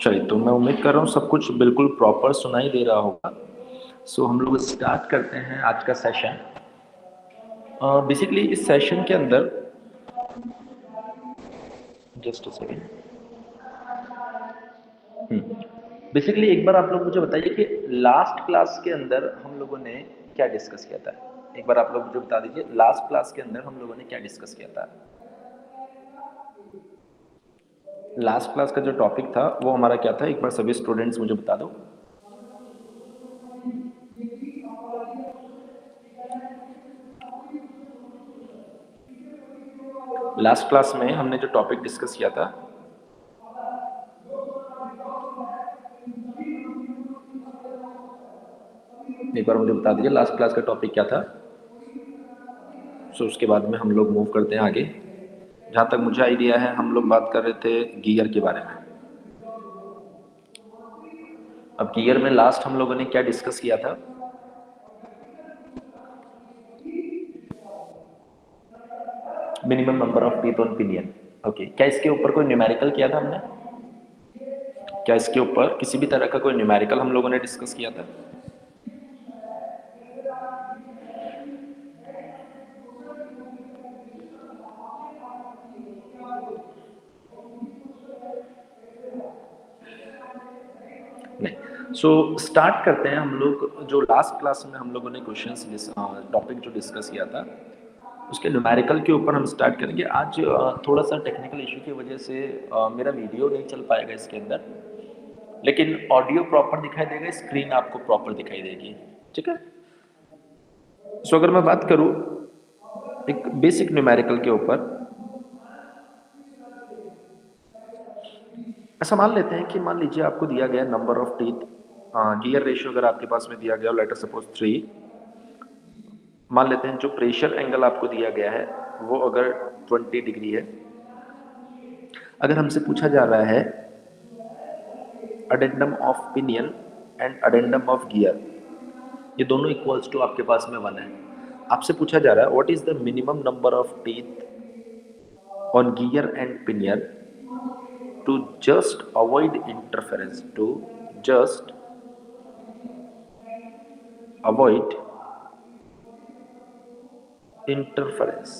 चलिए, तो मैं उम्मीद कर रहा हूँ सब कुछ बिल्कुल प्रॉपर सुनाई दे रहा होगा। सो हम लोग स्टार्ट करते हैं आज का सेशन। बेसिकली इस सेशन के अंदर जस्ट अ सेकेंड। बेसिकली एक बार आप लोग मुझे बताइए कि लास्ट क्लास के अंदर हम लोगों ने क्या डिस्कस किया था। एक बार आप लोग मुझे बता दीजिए लास्ट क्लास के अंदर हम लोगों ने क्या डिस्कस किया था। लास्ट क्लास का जो टॉपिक था वो हमारा क्या था, एक बार सभी स्टूडेंट्स मुझे बता दो। लास्ट क्लास में हमने जो टॉपिक डिस्कस किया था, एक बार मुझे बता दीजिए लास्ट क्लास का टॉपिक क्या था। सो उसके बाद में हम लोग मूव करते हैं आगे। जहाँ तक मुझे आइडिया है हम लोग बात कर रहे थे गियर के बारे में। अब गियर में लास्ट हम लोगों ने क्या डिस्कस किया था। Minimum number of teeth on pinion. Okay, क्या इसके ऊपर कोई न्यूमेरिकल किया था हमने? क्या इसके ऊपर किसी भी तरह का कोई न्यूमेरिकल हम लोगों ने डिस्कस किया था? नहीं। सो स्टार्ट करते हैं हम लोग। जो लास्ट क्लास में हम लोगों ने क्वेश्चंस टॉपिक जो डिस्कस किया था उसके न्यूमेरिकल के ऊपर हम स्टार्ट करेंगे आज। थोड़ा सा टेक्निकल इशू की वजह से मेरा वीडियो नहीं चल पाएगा इसके अंदर, लेकिन ऑडियो प्रॉपर दिखाई देगा, स्क्रीन आपको प्रॉपर दिखाई देगी। ठीक है। सो अगर मैं बात करूं एक बेसिक न्यूमेरिकल के ऊपर, ऐसा मान लेते हैं कि मान लीजिए आपको दिया गया number of teeth, gear ratio अगर आपके पास में दिया गया लेटर सपोज 3। मान लेते हैं जो प्रेशर एंगल आपको दिया गया है वो अगर 20 डिग्री है। अगर हमसे पूछा जा रहा है addendum of pinion and addendum of gear, ये दोनों इक्वल्स टू आपके पास में 1 है। आपसे पूछा जा रहा है what is the minimum number of teeth on gear and pinion to just avoid interference, to just avoid interference।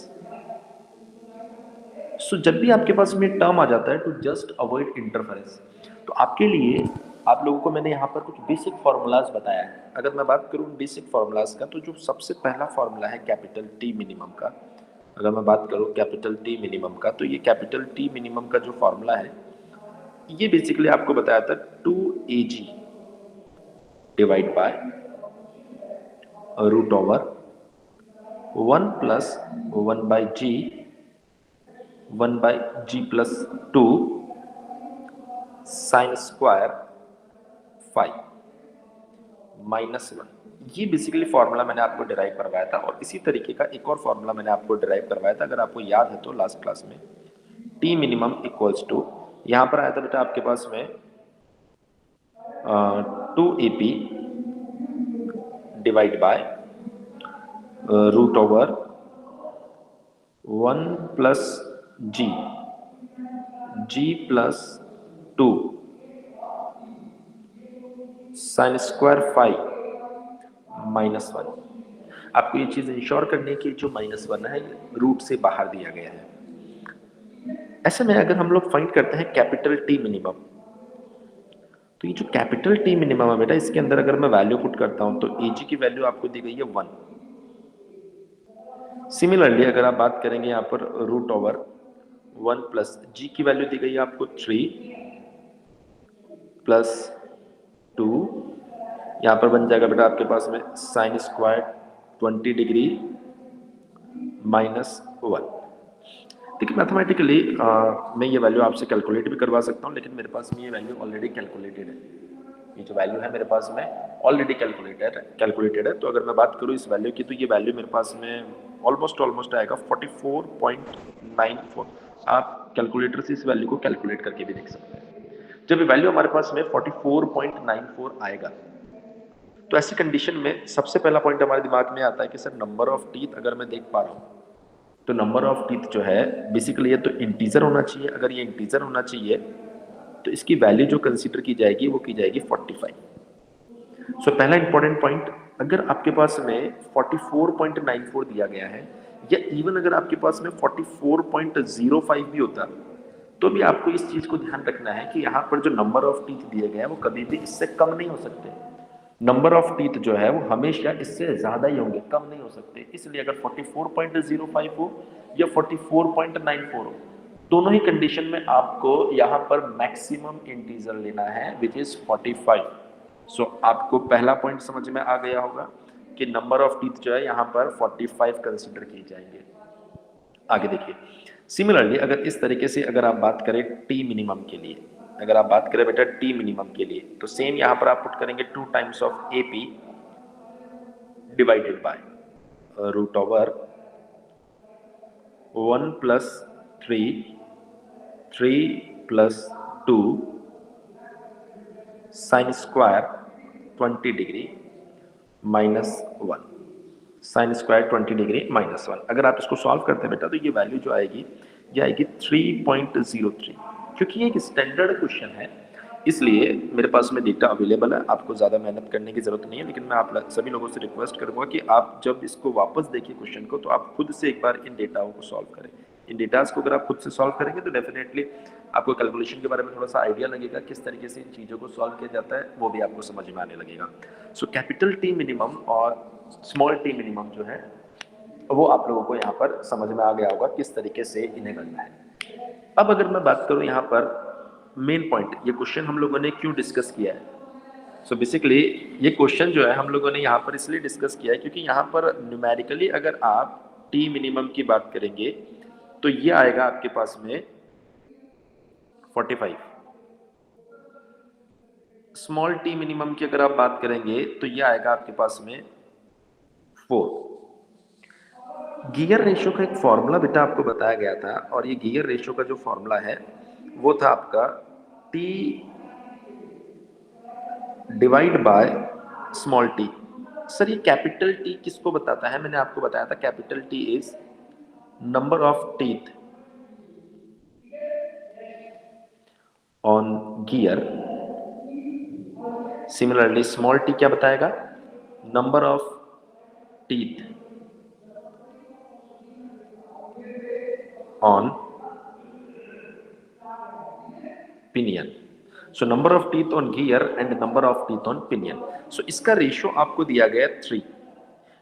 सो जब भी आपके पास में टर्म आ जाता है टू जस्ट अवॉइड इंटरफेरेंस, तो आपके लिए आप लोगों को मैंने यहाँ पर कुछ बेसिक फार्मूलाज बताया है। अगर मैं बात करूँ बेसिक फार्मूलाज का, तो जो सबसे पहला फार्मूला है कैपिटल टी मिनिमम का। अगर मैं बात करूँ कैपिटल टी मिनिमम का, तो ये कैपिटल टी मिनिमम का जो फार्मूला है ये बेसिकली आपको बताया था 2Ag divide by root over 1 plus 1/g 1/g plus 2 sine square 5 -1। ये बेसिकली फॉर्मूला मैंने आपको डिराइव करवाया था, और इसी तरीके का एक और फॉर्मूला मैंने आपको डिराइव करवाया था, अगर आपको याद है तो लास्ट क्लास में। टी मिनिमम इक्वल्स टू, यहाँ पर आया था बेटा आपके पास में 2AP divide by root over 1 plus g plus 2 sine square 5 -1। आपको ये चीज़ इंश्योर करनी है कि जो -1 है रूट से बाहर दिया गया है। ऐसे में अगर हम लोग फाइंड करते हैं कैपिटल टी मिनिमम, तो ये जो कैपिटल टी मिनिमम है बेटा, इसके अंदर अगर मैं वैल्यू पुट करता हूं तो Ag की वैल्यू आपको दी गई है 1। सिमिलरली अगर आप बात करेंगे यहाँ पर रूट ओवर 1 प्लस जी की वैल्यू दी गई है आपको 3 प्लस 2, यहाँ पर बन जाएगा बेटा आपके पास में साइन स्क्वायर 20 डिग्री -1। देखिए मैथमेटिकली मैं ये वैल्यू आपसे कैलकुलेट भी करवा सकता हूँ, लेकिन मेरे पास में ये वैल्यू ऑलरेडी कैलकुलेटेड है। ये जो वैल्यू है मेरे पास में ऑलरेडी कैलकुलेटेड है। तो अगर मैं बात करूँ इस वैल्यू की, तो ये वैल्यू मेरे पास में ऑलमोस्ट आएगा 44.94। आप कैलकुलेटर से इस वैल्यू को कैलकुलेट करके भी देख सकते हैं। जब ये वैल्यू हमारे पास में 44.94 आएगा, तो ऐसी कंडीशन में सबसे पहला पॉइंट हमारे दिमाग में आता है कि सर नंबर ऑफ टीथ अगर मैं देख पा रहा हूँ, तो नंबर ऑफ टीथ जो है बेसिकली ये तो इंटीजर होना चाहिए। अगर ये इंटीजर होना चाहिए तो इसकी वैल्यू जो कंसीडर की जाएगी वो की जाएगी 45। सो पहला इंपॉर्टेंट पॉइंट, अगर आपके पास में 44.94 दिया गया है या इवन अगर आपके पास में 44.05 भी होता तो भी आपको इस चीज को ध्यान रखना है कि यहाँ पर जो नंबर ऑफ टीथ दिए गए हैं वो कभी भी इससे कम नहीं हो सकते। नंबर ऑफ टीथ जो है वो हमेशा इससे ज्यादा ही होंगे, कम नहीं हो सकते। इसलिए अगर 44.05 हो या 44.94 हो, दोनों ही कंडीशन में आपको यहाँ पर मैक्सिमम इंटीजर लेना है विच इज 45। सो आपको पहला पॉइंट समझ में आ गया होगा कि नंबर ऑफ टीथ जो है यहाँ पर 45 कंसिडर किए जाएंगे। आगे देखिए, सिमिलरली अगर इस तरीके से अगर आप बात करें टी मिनिमम के लिए, अगर आप बात करें बेटा टी मिनिमम के लिए, तो सेम यहाँ पर आप पुट करेंगे 2 times of A P divided by root over 1 plus 3 plus 2 sine square 20 degree minus 1, sine square 20 degree minus 1। अगर आप इसको सॉल्व करते हैं बेटा तो ये वैल्यू जो आएगी ये आएगी 3.03। क्योंकि ये एक स्टैंडर्ड क्वेश्चन है इसलिए मेरे पास में डेटा अवेलेबल है, आपको ज़्यादा मेहनत करने की ज़रूरत नहीं है। लेकिन मैं आप सभी लोगों से रिक्वेस्ट करूँगा कि आप जब इसको वापस देखिए क्वेश्चन को तो आप खुद से एक बार इन डेटाओं को सॉल्व करें। इन डेटास को अगर आप खुद से सॉल्व करेंगे तो डेफिनेटली आपको कैलकुलेशन के बारे में थोड़ा सा आइडिया लगेगा, किस तरीके से इन चीज़ों को सॉल्व किया जाता है वो भी आपको समझ में आने लगेगा। सो कैपिटल टी मिनिमम और स्मॉल टी मिनिमम जो है वो आप लोगों को यहाँ पर समझ में आ गया होगा किस तरीके से इन्हें करना है। अब अगर मैं बात करूँ यहाँ पर मेन पॉइंट, ये क्वेश्चन हम लोगों ने क्यों डिस्कस किया है। सो बेसिकली ये क्वेश्चन जो है हम लोगों ने यहाँ पर इसलिए डिस्कस किया है क्योंकि यहाँ पर न्यूमेरिकली अगर आप टी मिनिमम की बात करेंगे तो ये आएगा आपके पास में 45। स्मॉल टी मिनिमम की अगर आप बात करेंगे तो ये आएगा आपके पास में 4। गियर रेशियो का एक फॉर्मूला बेटा आपको बताया गया था और ये गियर रेशियो का जो फॉर्मूला है वो था आपका T divide by small T. Sir ये कैपिटल टी किसको बताता है? मैंने आपको बताया था capital T is number of teeth on gear. Similarly small T क्या बताएगा? Number of teeth on pinion. So number of teeth on gear and number of teeth on pinion. So इसका रेशियो आपको दिया गया 3,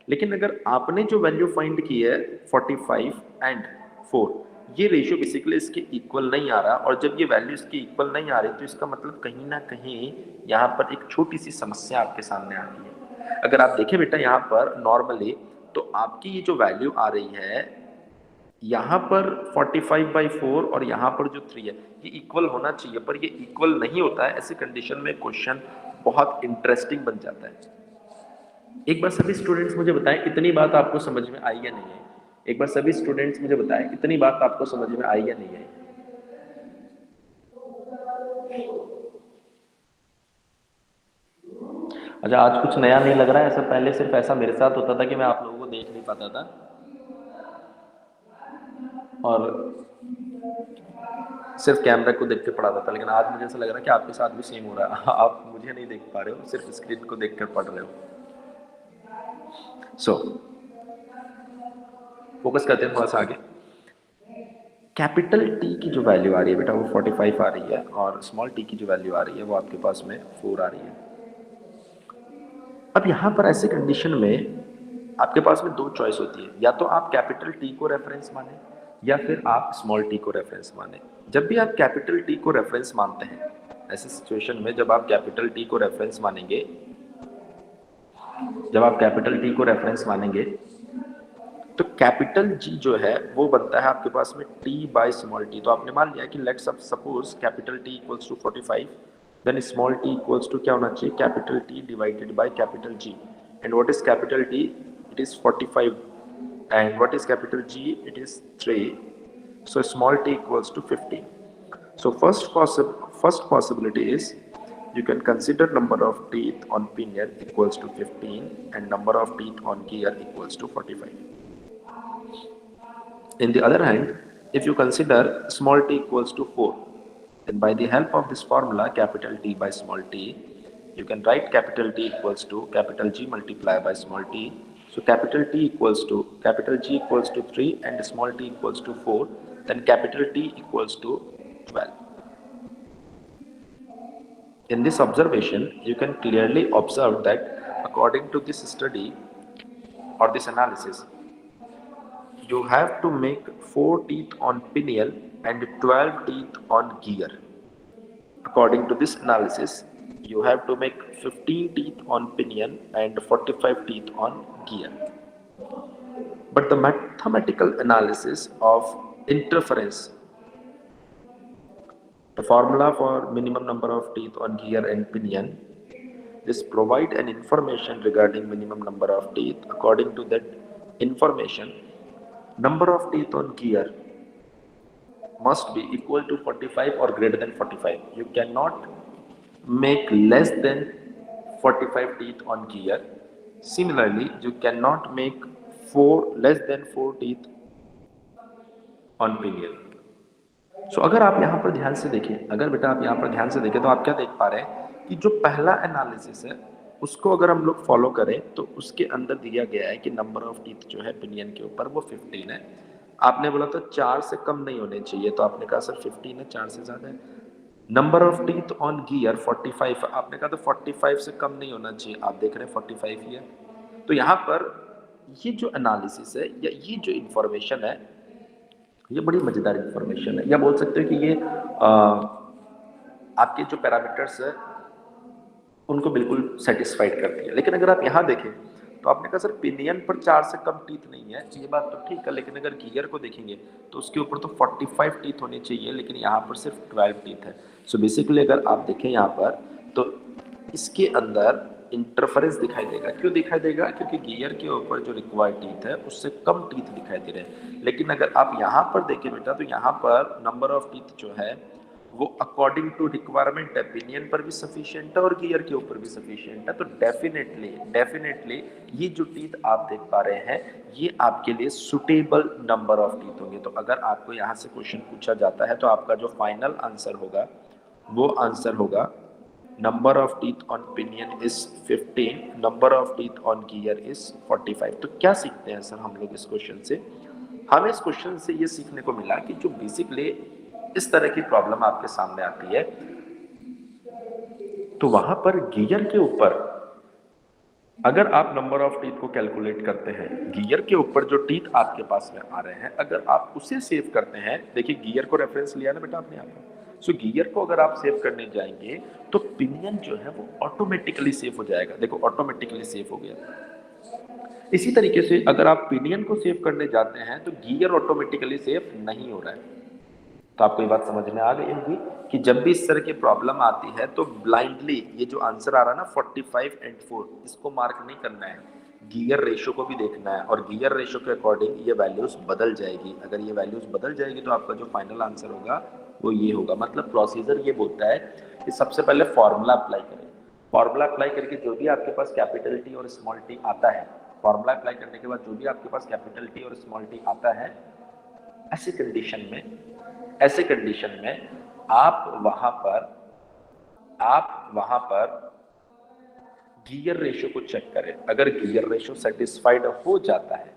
लेकिन अगर आपने जो वैल्यू फाइंड की है 45 एंड 4, ये रेशियो बेसिकली इसके इक्वल नहीं आ रहा। और जब ये वैल्यू इसके इक्वल नहीं आ रही तो इसका मतलब कहीं ना कहीं यहाँ पर एक छोटी सी समस्या आपके सामने आती है। अगर आप देखें बेटा यहाँ पर नॉर्मली तो आपकी ये जो वैल्यू आ रही है यहाँ पर 45/4 और यहाँ पर जो 3 है ये इक्वल होना चाहिए, पर ये इक्वल नहीं होता है। ऐसी कंडीशन में क्वेश्चन बहुत इंटरेस्टिंग बन जाता है। एक बार सभी स्टूडेंट्स मुझे बताएं इतनी बात आपको समझ में आई या नहीं है? एक बार सभी स्टूडेंट्स मुझे बताएं इतनी बात आपको समझ में आई या नहीं आई? अच्छा, आज कुछ नया नहीं लग रहा है? ऐसा पहले सिर्फ ऐसा मेरे साथ होता था कि मैं आप लोगों को देख नहीं पाता था और सिर्फ कैमरा को देख कर पढ़ाता था, लेकिन आज मुझे ऐसा लग रहा है कि आपके साथ भी सेम हो रहा है। आप मुझे नहीं देख पा रहे हो, सिर्फ स्क्रीन को देख कर पढ़ रहे हो। सो फोकस करते हैं थोड़ा सा आगे। कैपिटल टी की जो वैल्यू आ रही है बेटा वो 45 आ रही है और स्मॉल टी की जो वैल्यू आ रही है वो आपके पास में 4 आ रही है। अब यहाँ पर ऐसे कंडीशन में आपके पास में 2 चॉइस होती है, या तो आप कैपिटल टी को रेफरेंस माने या फिर आप स्मॉल टी को रेफरेंस माने। जब भी आप कैपिटल टी को रेफरेंस मानते हैं, ऐसे सिचुएशन में जब आप कैपिटल टी को रेफरेंस मानेंगे, जब आप कैपिटल टी को रेफरेंस मानेंगे तो कैपिटल जी जो है वो बनता है आपके पास में टी बाय स्मॉल टी। तो आपने मान लिया कि let's suppose capital T equals to 45, then small T equals to क्या होना चाहिए? Capital T divided by capital G. And what is capital T? It is 45 and what is capital G? It is 3. So small t equals to 15. So first possibility is you can consider number of teeth on pinion equals to 15 and number of teeth on gear equals to 45. In the other hand, if you consider small t equals to 4 Then by the help of this formula, capital T by small t, you can write capital T equals to capital G multiplied by small t. So capital T equals to capital G equals to 3 and small t equals to 4. Then capital T equals to 12. In this observation, you can clearly observe that according to this study or this analysis, you have to make 4 teeth on pinion and 12 teeth on gear. According to this analysis, you have to make 15 teeth on pinion and 45 teeth on gear. But the mathematical analysis of interference, the formula for minimum number of teeth on gear and pinion, this provide an information regarding minimum number of teeth. According to that information, number of teeth on gear must be equal to 45 or greater than 45. You cannot make less than 45 teeth on gear. Similarly, you cannot make less than 4 teeth on pinion. So अगर आप यहाँ पर ध्यान से देखें, अगर बेटा आप यहाँ पर ध्यान से देखें तो आप क्या देख पा रहे हैं कि जो पहला एनालिसिस है उसको अगर हम लोग फॉलो करें तो उसके अंदर दिया गया है कि नंबर ऑफ टीथ जो है पिनियन के ऊपर वो 15 है। आपने बोला तो 4 से कम नहीं होने चाहिए, तो आपने कहा सर 15 है, 4 से ज़्यादा है। Number of teeth on gear 45, आपने कहा तो 45 से कम नहीं होना चाहिए, आप देख रहे हैं 45 ही है। तो यहाँ पर ये जो एनालिसिस है या ये जो इन्फॉर्मेशन है ये बड़ी मज़ेदार इन्फॉर्मेशन है, या बोल सकते हो कि ये आपके जो पैरामीटर्स है उनको बिल्कुल सेटिस्फाइड करती है। लेकिन अगर आप यहाँ देखें तो आपने कहा सर पिनियन पर 4 से कम टीथ नहीं है, ये बात तो ठीक है, लेकिन अगर गियर को देखेंगे तो उसके ऊपर तो 45 टीथ होने चाहिए, लेकिन यहाँ पर सिर्फ 12 टीथ है। सो बेसिकली अगर आप देखें यहाँ पर तो इसके अंदर इंटरफेरेंस दिखाई देगा। क्यों दिखाई देगा? क्योंकि गियर के ऊपर जो रिक्वायर्ड टीथ है उससे कम टीथ दिखाई दे रहे हैं। लेकिन अगर आप यहाँ पर देखें बेटा तो यहाँ पर नंबर ऑफ टीथ जो है वो अकॉर्डिंग टू रिक्वायरमेंट है, पिनियन पर भी सफिशिएंट है और गियर के ऊपर भी सफिशिएंट है। तो डेफिनेटली ये जो टीथ आप देख पा रहे हैं ये आपके लिए सुटेबल नंबर ऑफ टीथ होंगे। तो अगर आपको यहाँ से क्वेश्चन पूछा जाता है तो आपका जो फाइनल आंसर होगा वो आंसर होगा number of teeth on pinion is 15, number of teeth on gear is 45। तो क्या सीखते हैं सर हम लोग इस क्वेश्चन से? हमें इस क्वेश्चन से ये सीखने को मिला कि जो बेसिकली इस तरह की प्रॉब्लम आपके सामने आती है तो वहां पर गियर के ऊपर अगर आप नंबर ऑफ टीथ को कैलकुलेट करते हैं, गियर के ऊपर जो टीथ आपके पास में आ रहे हैं अगर आप उसे सेव करते हैं, देखिए गियर को रेफरेंस लिया ना बेटा आपने यहाँ पर, सो गियर को अगर आप सेव करने जाएंगे तो पिनियन जो है वो ऑटोमेटिकली सेव हो जाएगा। देखो ऑटोमेटिकली सेव हो गया। इसी तरीके से अगर आप पिनियन को सेव करने जाते हैं तो गियर ऑटोमेटिकली सेव नहीं हो रहा है। तो आपको ये बात समझ में आ गई होगी कि जब भी इस तरह की प्रॉब्लम आती है तो ब्लाइंडली ये जो आंसर आ रहा है ना 45 एंड 4, इसको मार्क नहीं करना है, गियर रेशो को भी देखना है और गियर रेशो के अकॉर्डिंग ये वैल्यूज बदल जाएगी। अगर ये वैल्यूज बदल जाएगी तो आपका जो फाइनल आंसर होगा वो ये होगा। मतलब प्रोसीजर ये बोलता है कि सबसे पहले फॉर्मूला अप्लाई करें, फॉर्मूला अप्लाई करके जो भी आपके पास कैपिटल टी और स्मॉल टी आता है, फॉर्मूला अप्लाई करने के बाद जो भी आपके पास कैपिटल टी और स्मॉल टी आता है, ऐसे कंडीशन में आप वहां पर गियर रेशो को चेक करें। अगर गियर रेशो सेटिस्फाइड हो जाता है,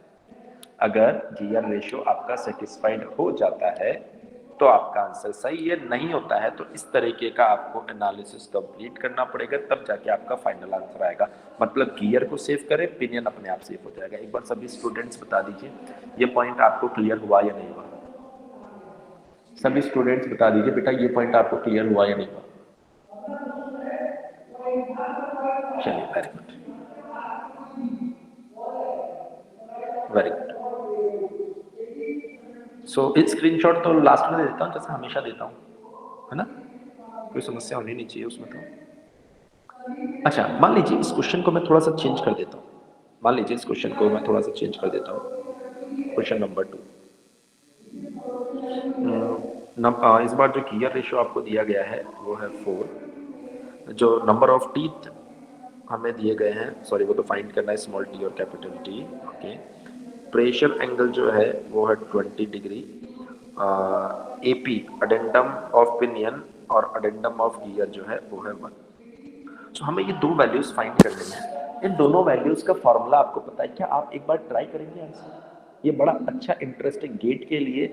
अगर गियर रेशो आपका सेटिस्फाइड हो जाता है तो आपका आंसर सही है, नहीं होता है तो इस तरीके का आपको एनालिसिस कंप्लीट करना पड़ेगा, तब जाके आपका फाइनल आंसर आएगा। मतलब गियर को सेव करें, पिनियन अपने आप सेव हो जाएगा। एक बार सभी स्टूडेंट्स बता दीजिए ये पॉइंट आपको क्लियर हुआ या नहीं हुआ? सभी स्टूडेंट्स बता दीजिए बेटा ये पॉइंट आपको क्लियर हुआ या नहीं हुआ? चलिए वेरी गुड। सो स्क्रीनशॉट तो लास्ट में दे देता हूँ जैसे हमेशा देता हूँ, है ना, कोई समस्या होनी नहीं चाहिए उसमें। तो अच्छा मान लीजिए इस क्वेश्चन को मैं थोड़ा सा चेंज कर देता हूँ, क्वेश्चन नंबर 2। इस बार जो गियर रेशो आपको दिया गया है वो है 4, जो नंबर ऑफ टीथ हमें दिए गए हैं, सॉरी वो तो फाइंड करना है स्मॉल टी और capital T. Okay, pressure angle जो है वो है 20 degree. AP addendum of pinion और अडेंडम ऑफ गियर जो है वो है 1। सो हमें ये दो वैल्यूज फाइंड करनी है। इन दोनों वैल्यूज का फॉर्मूला आपको पता है क्या? आप एक बार ट्राई करेंगे आंसर? ये बड़ा अच्छा इंटरेस्टिंग गेट के लिए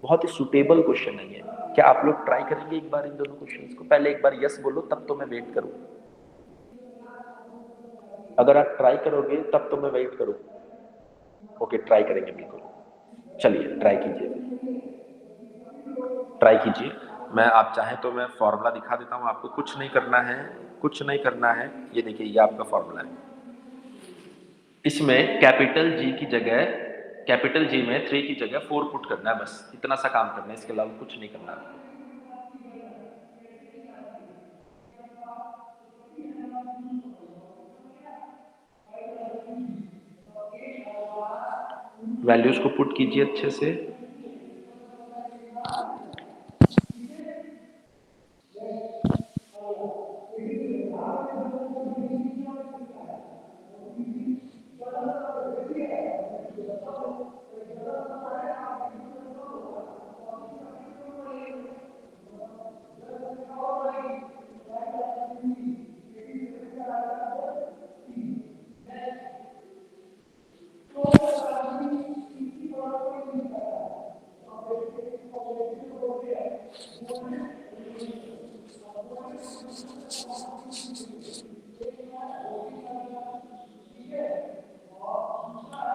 बहुत ही सुटेबल क्वेश्चन है ये। क्या आप लोग ट्राई करेंगे एक बार इन दोनों क्वेश्चंस को? पहले एक बार यस बोलो, तब तो मैं वेट करूं। अगर आप ट्राई करोगे तब तो मैं वेट करूं। ओके, ट्राई करेंगे बिल्कुल। चलिए ट्राई कीजिए, ट्राई कीजिए। मैं आप चाहें तो मैं फॉर्मूला दिखा देता हूं आपको। कुछ नहीं करना है, कुछ नहीं करना है। ये देखिए, ये आपका फॉर्मूला है। इसमें कैपिटल जी की जगह, कैपिटल जी में 3 की जगह 4 पुट करना है, बस इतना सा काम करना है, इसके अलावा कुछ नहीं करना है। वैल्यूज को पुट कीजिए अच्छे से।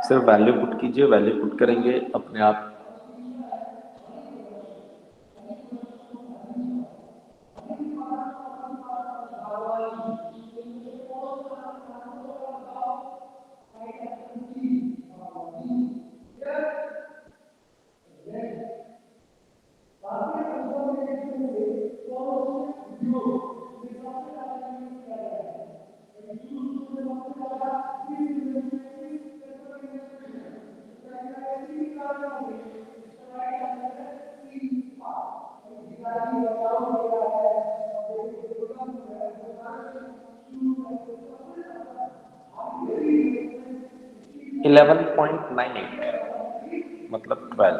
सिर्फ वैल्यू पुट कीजिए, वैल्यू पुट करेंगे अपने आप। इलेवन 11.98 मतलब 12।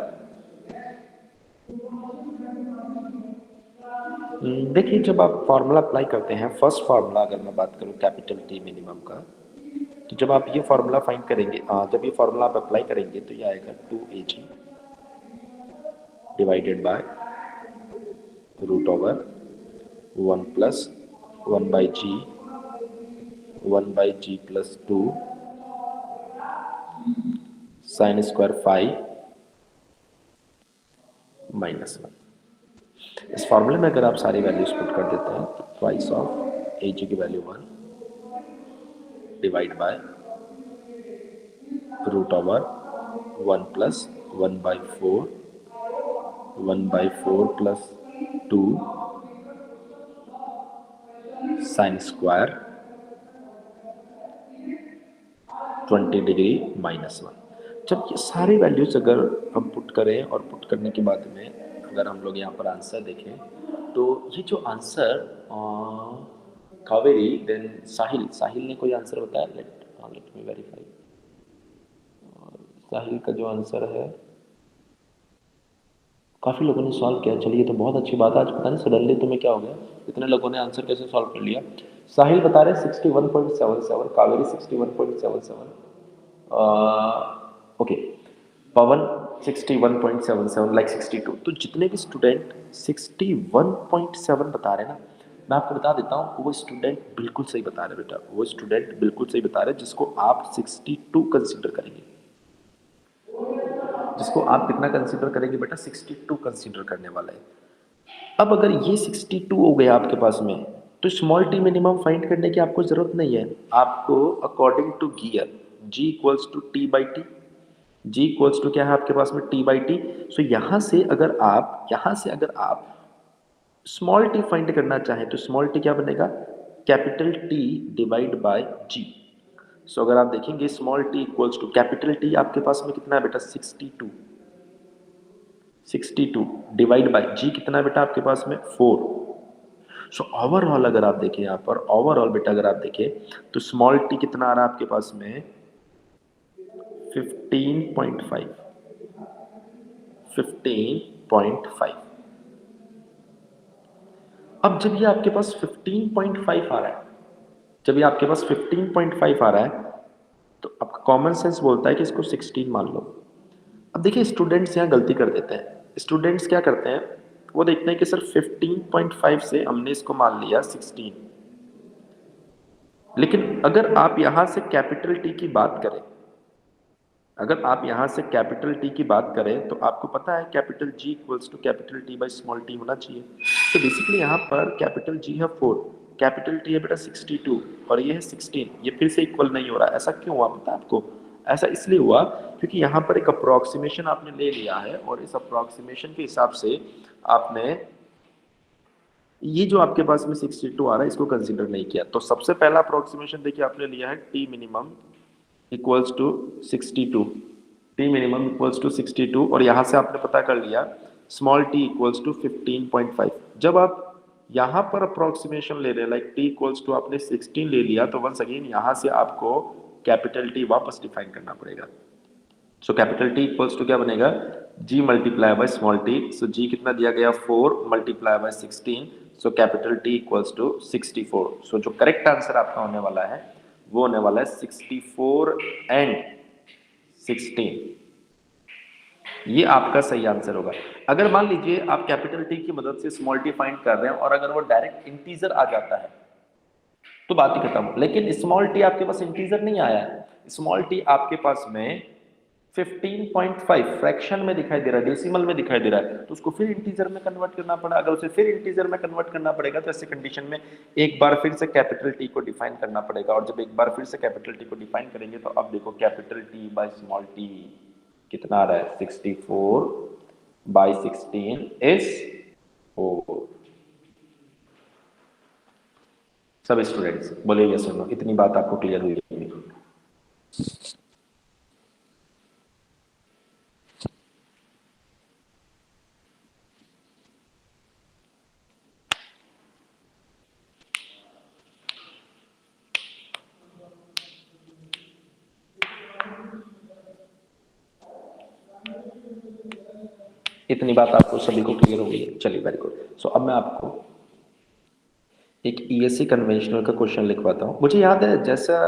देखिए, जब आप फॉर्मूला अप्लाई करते हैं, फर्स्ट फार्मूला अगर मैं बात करूं कैपिटल टी मिनिमम का, तो जब आप ये फार्मूला फाइंड करेंगे, जब ये फार्मूला आप अप्लाई करेंगे तो ये आएगा 2AG divided by root over 1 plus 1 by g plus 2 sine square 5 minus 1। इस फॉर्मूले में अगर आप सारी वैल्यूज पुट कर देते हैं तो ट्वाइस ऑफ AG की value 1 divide by root over 1 plus 1/4 plus 2 sine square 20 degree minus 1। जब ये सारी वैल्यूज अगर हम पुट करें और पुट करने के बाद में अगर हम लोग यहाँ पर आंसर देखें, तो ये जो आंसर कावेरी देन साहिल ने कोई आंसर बताया? Let me verify. साहिल का जो आंसर है, काफ़ी लोगों ने सॉल्व किया। चलिए, तो बहुत अच्छी बात है। आज पता नहीं सडनली तुम्हें क्या हो गया, इतने लोगों ने आंसर कैसे सॉल्व कर लिया। साहिल बता रहे 61.77, कावेरी 61.77, ओके, पवन 61.77 लाइक 62। तो जितने भी स्टूडेंट 61.7 बता रहे हैं ना, मैं आपको बता देता हूँ वो स्टूडेंट बिल्कुल सही बता रहे बेटा, वो स्टूडेंट बिल्कुल सही बता रहे जिसको आप 62 कंसिडर करेंगे। जिसको आप कितना कंसीडर करेंगे बेटा? 62 कंसीडर करने वाला है। अब अगर ये 62 हो गया आपके पास में, तो स्मॉल टी मिनिमम फाइंड करने की आपको जरूरत नहीं है। आपको according to gear G equals to T by T, G equals to क्या है आपके पास में? T by T. सो यहाँ से अगर आप स्मॉल टी फाइंड करना चाहें तो स्मॉल टी क्या बनेगा? Capital T divide by G. So अगर आप देखेंगे small T equals to capital T आपके पास में कितना है बेटा? 62 डिवाइड बाय जी कितना है बेटा आपके पास में? 4। सो ओवरऑल अगर आप देखें यहाँ पर, ओवरऑल बेटा अगर आप देखें तो स्मॉल टी कितना आ रहा है आपके पास में? 15.5, 15.5। अब जब ये आपके पास 15.5 आ रहा है, जब ये आपके पास 15.5 आ रहा है, तो आपका कॉमन सेंस बोलता है कि इसको 16 मान लो। अब देखिए स्टूडेंट्स यहाँ गलती कर देते हैं। स्टूडेंट्स क्या करते हैं, वो देखते हैं कि सर 15.5 से हमने इसको मान लिया 16, लेकिन अगर आप यहाँ से कैपिटल टी की बात करें, अगर आप यहाँ से कैपिटल टी की बात करें, तो आपको पता है capital G equals to capital T by small T होना चाहिए। तो बेसिकली यहाँ पर कैपिटल जी है 4, कैपिटल टी है बेटा 62, और ये है 16, ये फिर से इक्वल नहीं हो रहा। ऐसा क्यों हुआ पता है आपको? ऐसा इसलिए हुआ क्योंकि यहाँ पर एक अप्रोक्सीमेशन आपने ले लिया है, और इस अप्रोक्सीमेशन के हिसाब से आपने ये जो आपके पास में 62 आ रहा है इसको कंसिडर नहीं किया। तो सबसे पहला अप्रोक्सीमेशन देखिए आपने लिया है T minimum equals to 62, T minimum equals to 62, और यहाँ से आपने पता कर लिया स्मॉल टी इक्वल्स टू 15.5। जब आप यहाँ पर अप्रोक्सीमेशन ले रहे हैं लाइक टी इक्वल्स टू आपने 16 ले लिया, तो वंस अगेन यहाँ से आपको कैपिटल टी वापस डिफाइन करना पड़ेगा। So capital T equals to क्या बनेगा, G multiply by small T. So G कितना दिया गया 4 multiply by 16, so capital T equals to 64। So जो करेक्ट आंसर आपका होने वाला है वो होने वाला है 64 एंड 16। ये आपका सही आंसर होगा। अगर मान लीजिए आप कैपिटल टी की मदद से स्मॉल टी फाइंड कर रहे हैं और अगर वो डायरेक्ट इंटीजर आ जाता है तो बात ही खत्म। लेकिन स्मॉल टी आपके पास इंटीजर नहीं आया है, स्मॉल टी आपके पास में 15.5 फ्रैक्शन में दिखाई दे रहा है, डेसिमल में दिखाई दे रहा है, तो उसको फिर इंटीजर में कन्वर्ट करना पड़ा। अगर उसे फिर इंटीजर में कन्वर्ट करना पड़ेगा तो ऐसे कंडीशन में एक बार फिर से कैपिटल टी को डिफाइन करना पड़ेगा, और जब एक बार फिर से कैपिटल टी को डिफाइन करेंगे तो अब देखो capital T bye small T कितना आ रहा है, 64 बाई 16 इज 4। सब स्टूडेंट्स बोले यस और नो, इतनी बात आपको क्लियर हुई? इतनी बात आपको सभी को क्लियर हो गई है? चलिए वेरी गुड। सो अब मैं आपको एक ईएससी कन्वेंशनल का क्वेश्चन लिखवाता हूँ। मुझे याद है जैसा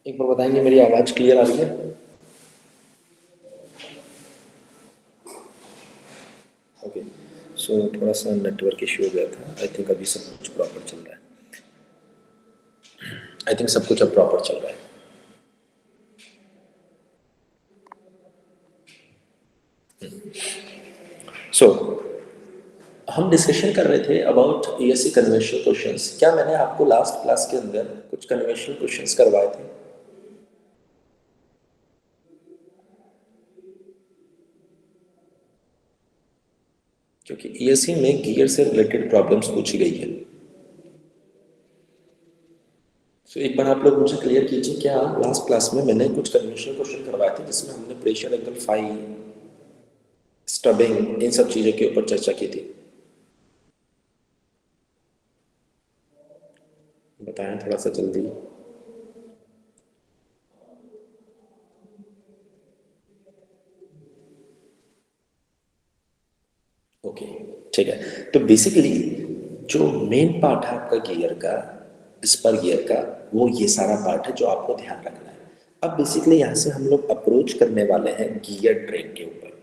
एक बार बताएंगे मेरी आवाज क्लियर आ रही है? ओके, सो थोड़ा सा नेटवर्क इश्यू हो गया था। आई थिंक अभी सब कुछ प्रॉपर चल रहा है। आई थिंक सब कुछ अब प्रॉपर चल रहा है। सो हम डिस्कशन कर रहे थे अबाउट ईएससी कन्वेंशनल क्वेश्चंस। क्या मैंने आपको लास्ट क्लास के अंदर कुछ कन्वेंशनल क्वेश्चंस करवाए थे? क्योंकि ईएससी में गियर से रिलेटेड प्रॉब्लम्स पूछी गई है। सो एक बार आप लोग मुझे क्लियर कीजिए, क्या लास्ट क्लास में मैंने कुछ कन्वेंशनल क्वेश्चन करवाए थे जिसमें हमने प्रेशर एंगल फाई, स्टबिंग, इन सब चीज़ों के ऊपर चर्चा की थी? बताएं थोड़ा सा जल्दी। ओके, ठीक है। तो बेसिकली जो मेन पार्ट है आपका गियर का, स्पर गियर का, वो ये सारा पार्ट है जो आपको ध्यान रखना है। अब बेसिकली यहाँ से हम लोग अप्रोच करने वाले हैं गियर ट्रेन के ऊपर।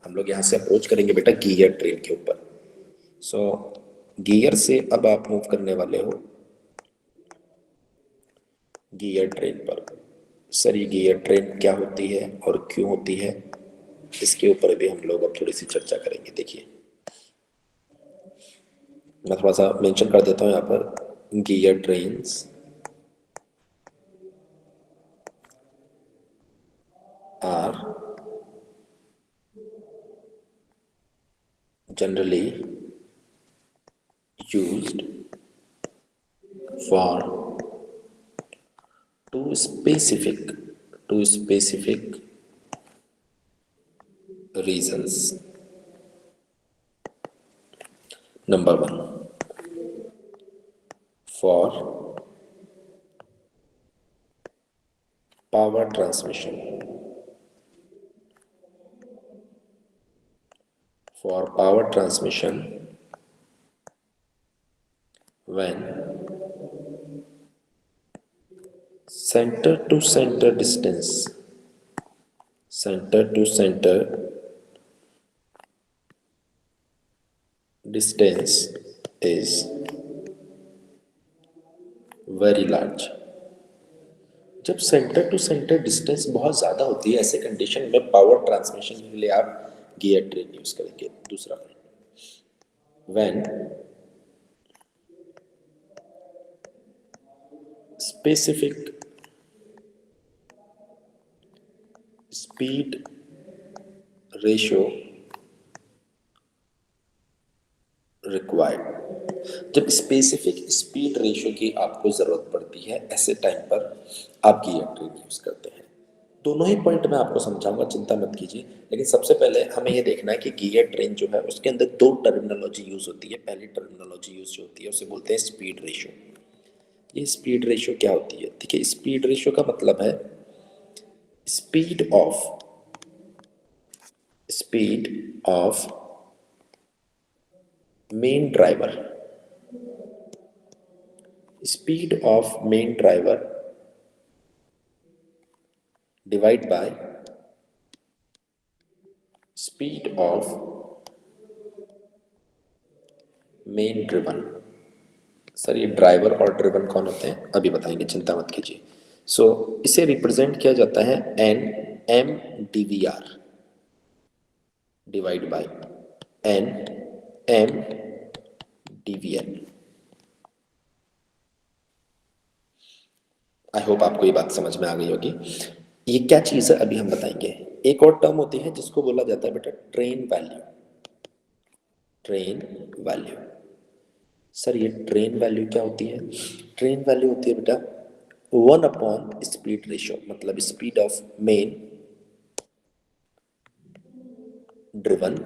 हम लोग यहाँ से अप्रोच करेंगे बेटा गियर ट्रेन के ऊपर। सो गियर से अब आप मूव करने वाले हो गियर ट्रेन पर। सर ये गियर ट्रेन क्या होती है और क्यों होती है, इसके ऊपर भी हम लोग अब थोड़ी सी चर्चा करेंगे। देखिए मैं थोड़ा सा मेंशन कर देता हूँ यहाँ पर, gear trains are generally used for two specific reasons. Number one, for power transmission. For power transmission, when center to center distance, center to center distance is very large. जब सेंटर टू सेंटर डिस्टेंस बहुत ज़्यादा होती है, ऐसे condition में power transmission के लिए आप गियर ट्रेन यूज करेंगे। दूसरा, when specific speed ratio required, जब स्पेसिफिक स्पीड रेशियो की आपको ज़रूरत पड़ती है, ऐसे टाइम पर आप गियर ट्रेन यूज करते हैं। दोनों ही पॉइंट मैं आपको समझाऊंगा, चिंता मत कीजिए। लेकिन सबसे पहले हमें ये देखना है कि गियर ट्रेन जो है उसके अंदर दो टर्मिनोलॉजी यूज होती है। पहली टर्मिनोलॉजी यूज जो होती है उसे बोलते हैं स्पीड रेशियो। ये स्पीड रेशियो क्या होती है? देखिए स्पीड रेशियो का मतलब है speed of main driver, speed of main driver divide by speed of main driven. Sir ये ड्राइवर और ड्रिवन कौन होते हैं अभी बताएंगे, चिंता मत कीजिए। सो इसे रिप्रेजेंट किया जाता है N M D V R divide by N M D V N. I hope आपको ये बात समझ में आ गई होगी। ये क्या चीज़ है अभी हम बताएंगे। एक और टर्म होती है जिसको बोला जाता है बेटा train value. Train value, sir ये ट्रेन वैल्यू क्या होती है? ट्रेन वैल्यू होती है बेटा 1 अपॉन स्पीड रेशियो, मतलब speed of main driven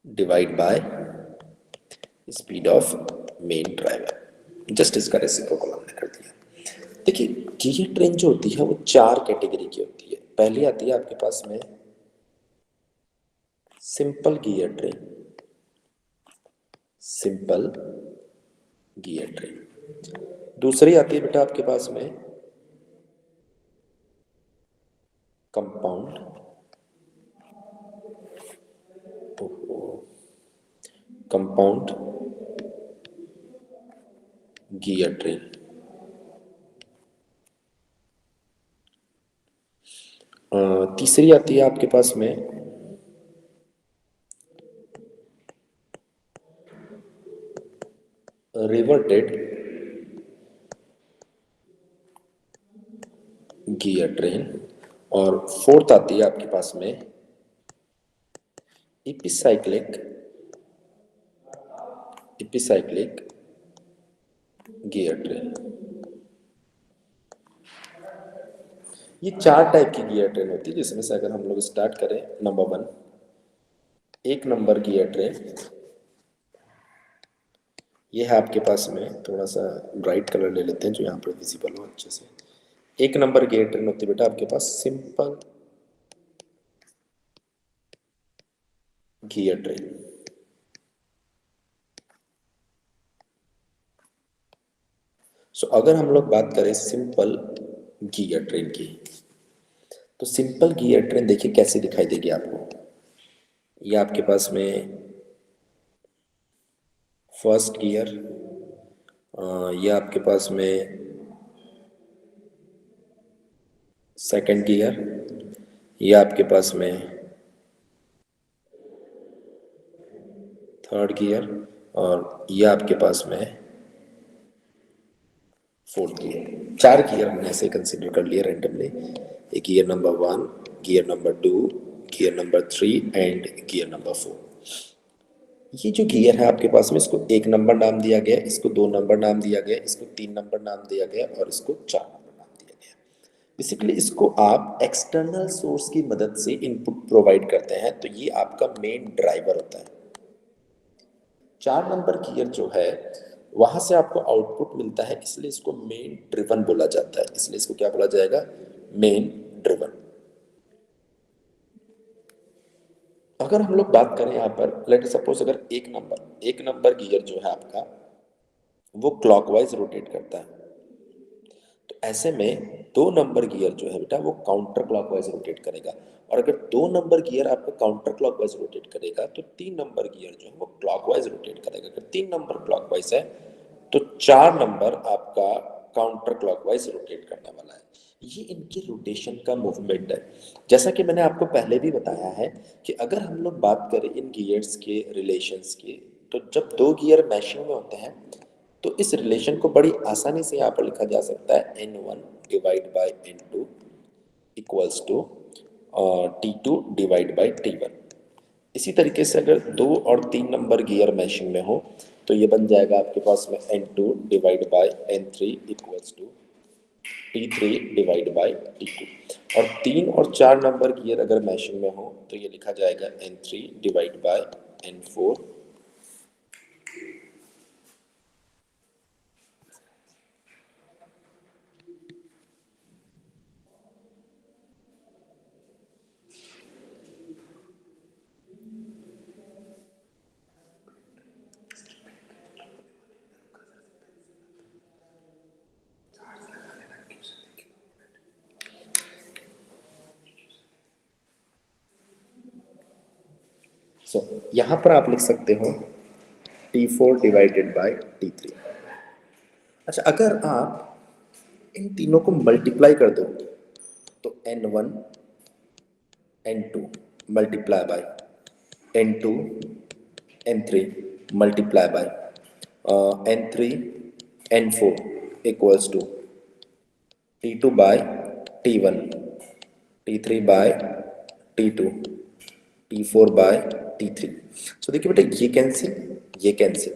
divide by speed of main driver. Just इसका रेसिप्रोकल हमने कर दिया। देखिए गियर ट्रेन जो होती है वो 4 कैटेगरी की होती है। पहली आती है आपके पास में simple gear train, simple gear train. दूसरी आती है बेटा आपके पास में कंपाउंड, कंपाउंड गियर ट्रेन। तीसरी आती है आपके पास में रिवर्टेड गियर ट्रेन। और फोर्थ आती है आपके पास में एपिसाइक्लिक, एपिसाइक्लिक गियर ट्रेन। ये 4 टाइप की गियर ट्रेन होती है, जिसमें से अगर हम लोग स्टार्ट करें नंबर 1, 1 नंबर गियर ट्रेन। ये है आपके पास में, थोड़ा सा ब्राइट कलर ले लेते हैं जो यहाँ पर विजिबल हो अच्छे से। 1 नंबर गियर ट्रेन होती है बेटा आपके पास सिंपल गियर ट्रेन। सो अगर हम लोग बात करें सिंपल गियर ट्रेन की, तो सिंपल गियर ट्रेन देखिए कैसे दिखाई देगी आपको। ये आपके पास में फर्स्ट गियर, ये आपके पास में सेकंड गियर, ये आपके पास में थर्ड गियर, और ये आपके पास में फोर्थ गियर। 4 गियर हमने ऐसे कंसिडर कर लिए रैंडमली। एक gear number 1, gear number 2, gear number 3 and gear number 4। ये जो गियर है आपके पास में, इसको 1 नंबर नाम दिया गया, इसको 2 नंबर नाम दिया गया, इसको 3 नंबर नाम दिया गया और इसको 4 नंबर नाम दिया गया। बेसिकली इसको आप एक्सटर्नल सोर्स की मदद से इनपुट प्रोवाइड करते हैं, तो ये आपका मेन ड्राइवर होता है। 4 नंबर गियर जो है वहां से आपको आउटपुट मिलता है, इसलिए इसको मेन ड्रिवन बोला जाता है। इसलिए इसको क्या बोला जाएगा? Main driven. अगर हम लोग बात करें यहाँ पर, लेट सपोज अगर एक नंबर गियर जो है आपका वो क्लॉकवाइज रोटेट करता है, तो ऐसे में 2 नंबर गियर जो है बेटा वो काउंटर क्लॉकवाइज रोटेट करेगा। और अगर 2 नंबर गियर आपका काउंटर क्लॉकवाइज रोटेट करेगा तो 3 नंबर गियर जो है वो क्लॉकवाइज रोटेट करेगा। अगर 3 नंबर क्लॉकवाइज है तो 4 नंबर आपका काउंटर क्लॉकवाइज रोटेट करने वाला है। ये इनके रोटेशन का मूवमेंट है। जैसा कि मैंने आपको पहले भी बताया है कि अगर हम लोग बात करें इन गियर्स के रिलेशंस की, तो जब 2 गियर मैशिंग में होते हैं तो इस रिलेशन को बड़ी आसानी से यहाँ पर लिखा जा सकता है N1 divide by N2 equals to T2 divide by T1। इसी तरीके से अगर 2 और 3 नंबर गियर मैशिंग में हो तो ये बन जाएगा आपके पास में N2 divide by N3 equals to T3 divide by T2। और 3 और 4 नंबर गियर अगर मैशिंग में हो तो ये लिखा जाएगा N3 डिवाइड बाई N4 यहाँ पर आप लिख सकते हो T4 डिवाइडेड बाई T3। अच्छा, अगर आप इन तीनों को मल्टीप्लाई कर दो तो N1 N2 multiply by N2 N3 multiply by N3 N4 equals to T2 by T1, T3 by T2, T4 by T3। So देखिए बेटा, ये कैंसिल, ये कैंसिल।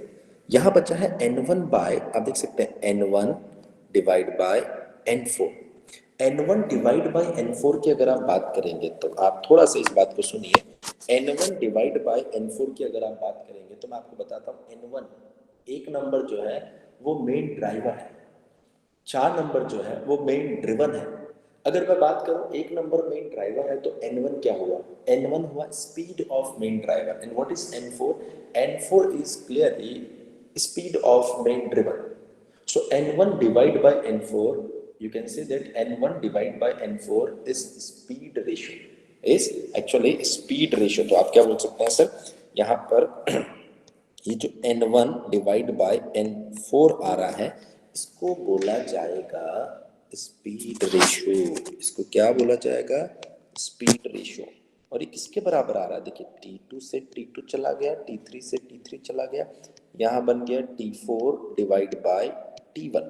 यहाँ बचा है N1 बाय, आप देख सकते हैं N1 divide by N4। N1 divide by N4 की अगर आप बात करेंगे तो आप थोड़ा सा इस बात को सुनिए। N1 डिवाइड बाय N4 की अगर आप बात करेंगे तो मैं आपको बताता हूँ, N1 एक नंबर जो है वो मेन ड्राइवर है, 4 नंबर जो है वो मेन ड्रिवन है। अगर मैं बात करूं एक नंबर मेन ड्राइवर है तो N1 क्या हुआ? N1 हुआ speed of main driver and what is N4? N4 is clearly speed of main driven. So N1 divided by N4, you can say that N1 divided by N4 is speed ratio. Is actually speed ratio. तो आप क्या बोल सकते हैं sir? यहाँ पर ये जो N1 डिवाइड बाय N4 आ रहा है इसको बोला जाएगा स्पीड रेशियो। इसको क्या बोला जाएगा? Speed ratio. और ये किसके बराबर आ रहा है? देखिए T2 से T2 चला गया, T3 से T3 चला गया, यहाँ बन गया T4 डिवाइड बाय T1।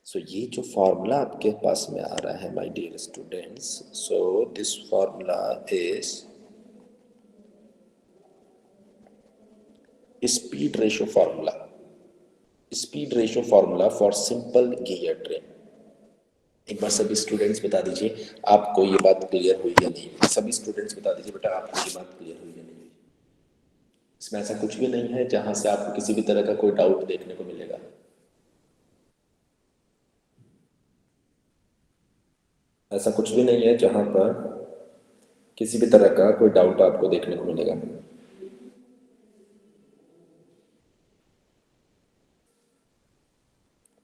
सो ये जो फॉर्मूला आपके पास में आ रहा है my dear students, so this formula is speed ratio formula. Speed ratio formula for simple gear train. एक बार सभी स्टूडेंट्स बता दीजिए आपको ये बात क्लियर हुई या नहीं? सभी स्टूडेंट्स बता दीजिए बेटा आपको ये बात क्लियर हुई या नहीं? इसमें ऐसा कुछ भी नहीं है जहां से आपको किसी भी तरह का कोई डाउट देखने को मिलेगा। ऐसा कुछ भी नहीं है जहां पर किसी भी तरह का कोई डाउट आपको देखने को मिलेगा।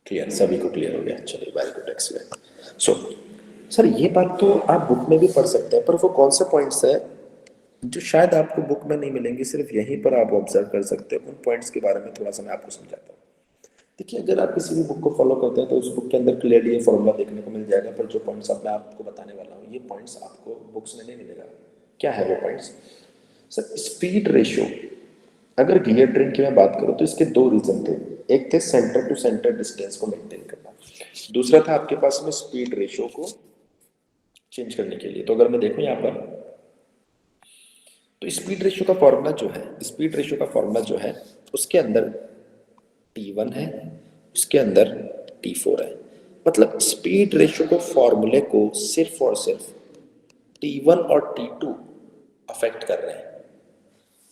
क्लियर, सभी को क्लियर हो गया? चलिए very good, excellent. So sir ये बात तो आप बुक में भी पढ़ सकते हैं, पर वो कौन से पॉइंट्स है जो शायद आपको बुक में नहीं मिलेंगे, सिर्फ यहीं पर आप ऑब्जर्व कर सकते हैं। उन पॉइंट्स के बारे में थोड़ा सा मैं आपको समझाता हूँ। देखिए अगर आप किसी भी बुक को फॉलो करते हैं तो उस बुक के अंदर क्लियरली ये फॉर्मूला देखने को मिल जाएगा, पर जो पॉइंट्स अब मैं आपको बताने वाला हूँ ये पॉइंट्स आपको बुक्स में नहीं मिलेगा। क्या है वो पॉइंट्स? सर स्पीड रेशियो, अगर गियर ट्रेन की मैं बात करूँ तो इसके दो रीजन थे। एक थे सेंटर टू सेंटर डिस्टेंस को मेंटेन करना, दूसरा था आपके पास में स्पीड रेशियो को चेंज करने के लिए। तो अगर मैं देखूं यहाँ पर तो स्पीड रेशियो का फॉर्मूला जो है, स्पीड रेशियो का फॉर्मूला जो है उसके अंदर T1 है, उसके अंदर T4 है। मतलब स्पीड रेशियो को फॉर्मूले को सिर्फ और सिर्फ T1 और T2 अफेक्ट कर रहे हैं।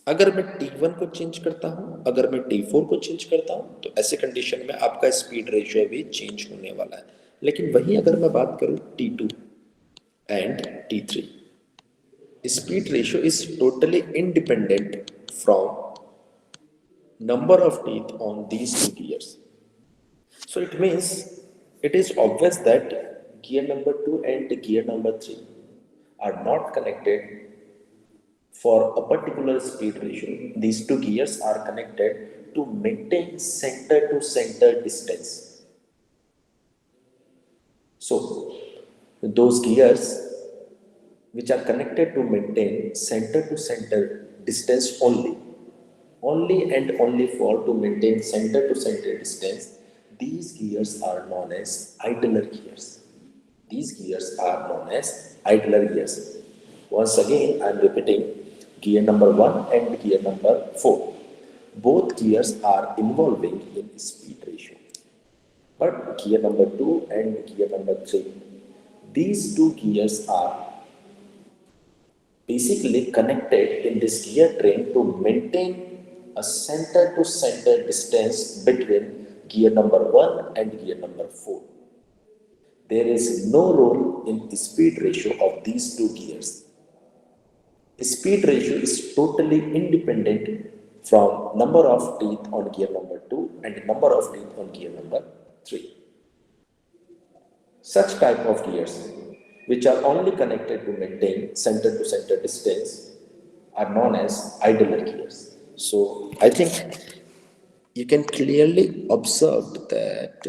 अगर मैं T1 को चेंज करता हूं, अगर मैं T4 को चेंज करता हूं, तो ऐसे कंडीशन में आपका स्पीड रेशियो भी चेंज होने वाला है। लेकिन वही अगर मैं बात करूं T2 and T3, speed ratio is totally independent from number of teeth on these two gears. So it means it is obvious that gear number 2 and gear number 3 are not connected for a particular speed ratio. These two gears are connected to maintain center to center distance. So those gears which are connected to maintain center to center distance only and only for to maintain center to center distance, these gears are known as idler gears. These gears are known as idler gears. Once again, I am repeating, gear number 1 and gear number 4. Both gears are involving in speed ratio. But gear number 2 and gear number 3, these two gears are basically connected in this gear train to maintain a center to center distance between gear number 1 and gear number 4. There is no role in speed ratio of these two gears. Speed ratio is totally independent from number of teeth on gear number 2 and number of teeth on gear number 3. Such type of gears which are only connected to maintain center to center distance are known as idler gears. So I think you can clearly observe that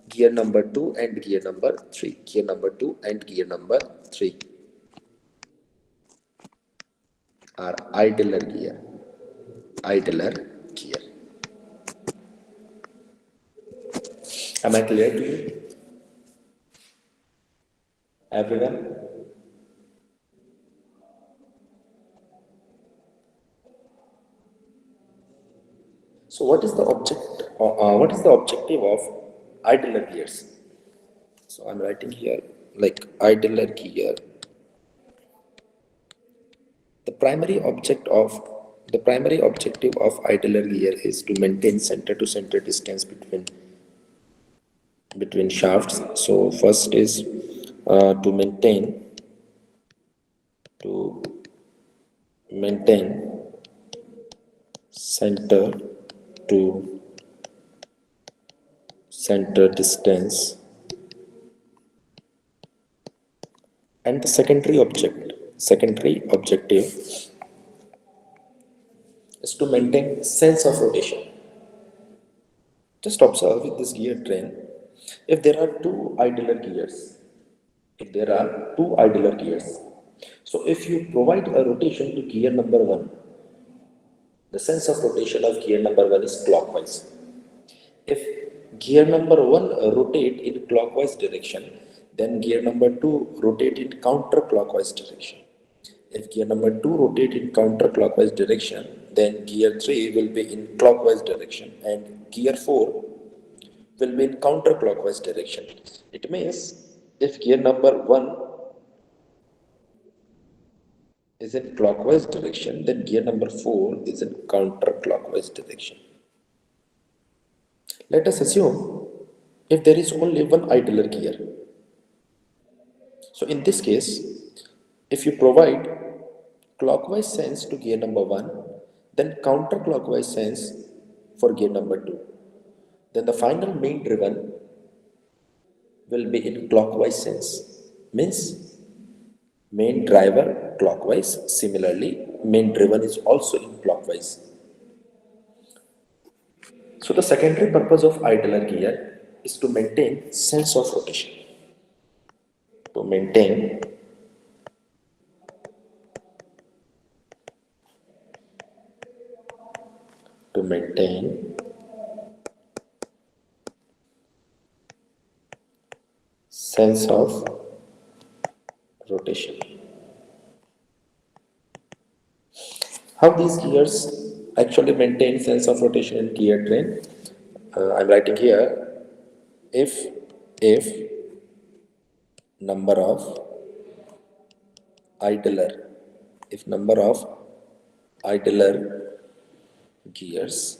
gear number 2 and gear number 3, gear number 2 and gear number 3 are idler gear. Idler gear. Am I clear to you? Everyone? So what is the objective of idler gears? So I'm writing here like idler gear. The primary objective of idler gear is to maintain center to center distance between between shafts. So first is to maintain center to center distance, and the secondary objective is to maintain sense of rotation. Just observe with this gear train, if there are two idler gears, if there are two idler gears, so if you provide a rotation to gear number one, the sense of rotation of gear number one is clockwise. If gear number one rotate in clockwise direction, then gear number two rotate in counterclockwise direction. If gear number two rotate in counterclockwise direction, then gear three will be in clockwise direction, and gear four will be in counterclockwise direction. It means if gear number one is in clockwise direction, then gear number four is in counterclockwise direction. Let us assume if there is only one idler gear. So in this case, if you provide clockwise sense to gear number one, then counterclockwise sense for gear number two, then the final main driven will be in clockwise sense. Means main driver clockwise, similarly main driven is also in clockwise. So the secondary purpose of idler gear is to maintain sense of rotation. To maintain sense of rotation. How these gears actually maintain sense of rotation in gear train? I'm writing here, if if number of idler, if number of idler gears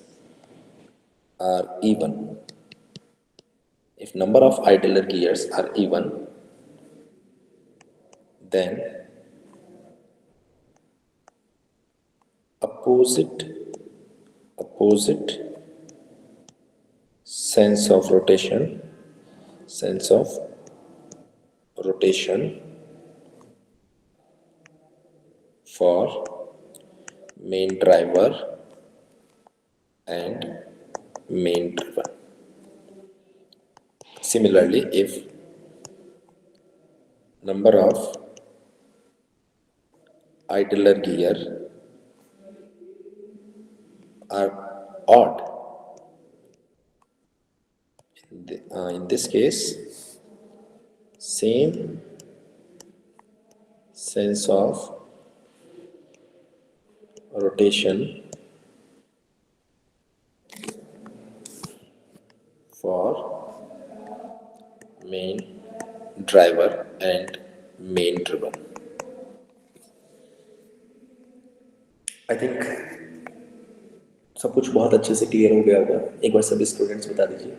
are even, if number of idler gears are even, then opposite sense of rotation for main driver and main driven. Similarly, if number of idler gear are odd, in this case, same sense of rotation for main driver and main driven. I think सब कुछ बहुत अच्छे से clear हो गया होगा. एक बार सभी स्टूडेंट्स बता दीजिए.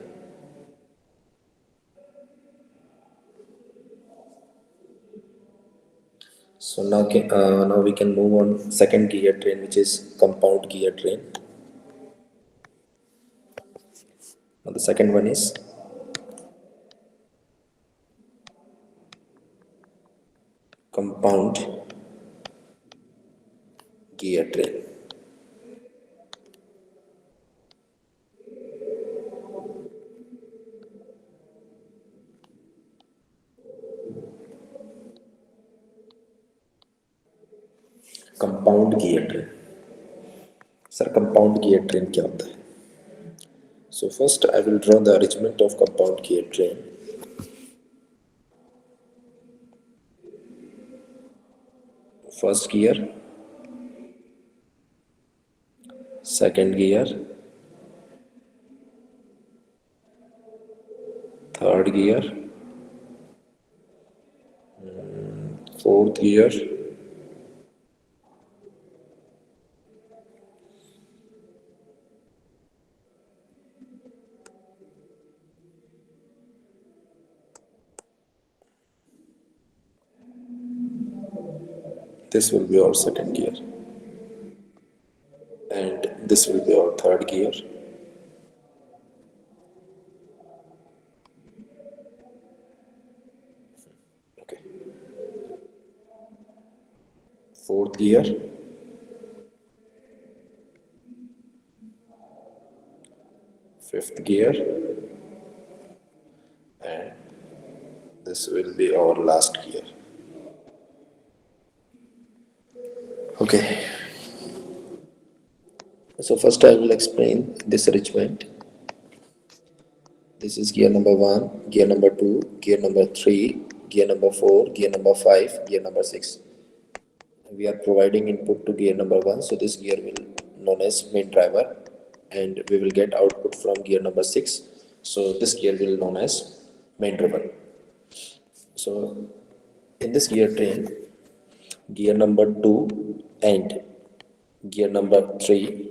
So now we can move on second gear train, which is compound gear train. Now the second one is compound gear train. Compound gear train. Sir compound gear train क्या होता है? So first I will draw the arrangement of compound gear train. First gear, second gear, third gear, fourth gear, This will be our second gear, and this will be our third gear. Okay. Fourth gear, fifth gear, and this will be our last gear. Okay. So first I will explain this arrangement. This is gear number 1, gear number 2, gear number 3, gear number 4, gear number 5, gear number 6. We are providing input to gear number 1, so this gear will known as main driver, and we will get output from gear number 6. So this gear will known as main driver. So in this gear train, gear number 2 and gear number 3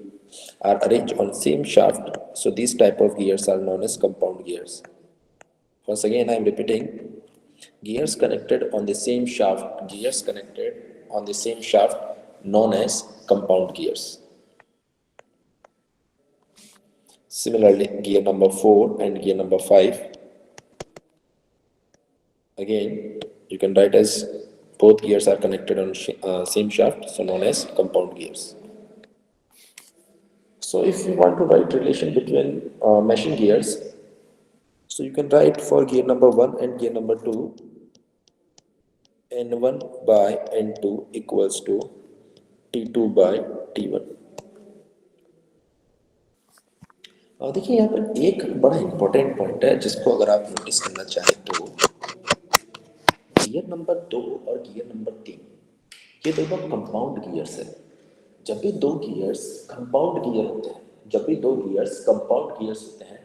are arranged on same shaft. So these type of gears are known as compound gears. Once again I am repeating, gears connected on the same shaft, known as compound gears. Similarly, gear number 4 and gear number 5, again you can write as both gears are connected on same shaft, so known as compound gears. So if you want to write relation between meshing gears, so you can write for gear number 1 and gear number 2, N1 by N2 equals to T2 by T1. देखिए यहाँ पर एक बड़ा important point है जिसको अगर आप notice करना चाहें तो गियर नंबर 2 और गियर नंबर 3 ये दोनों कंपाउंड गियर्स है। जब भी दो गियर्स कंपाउंड गियर्स होते हैं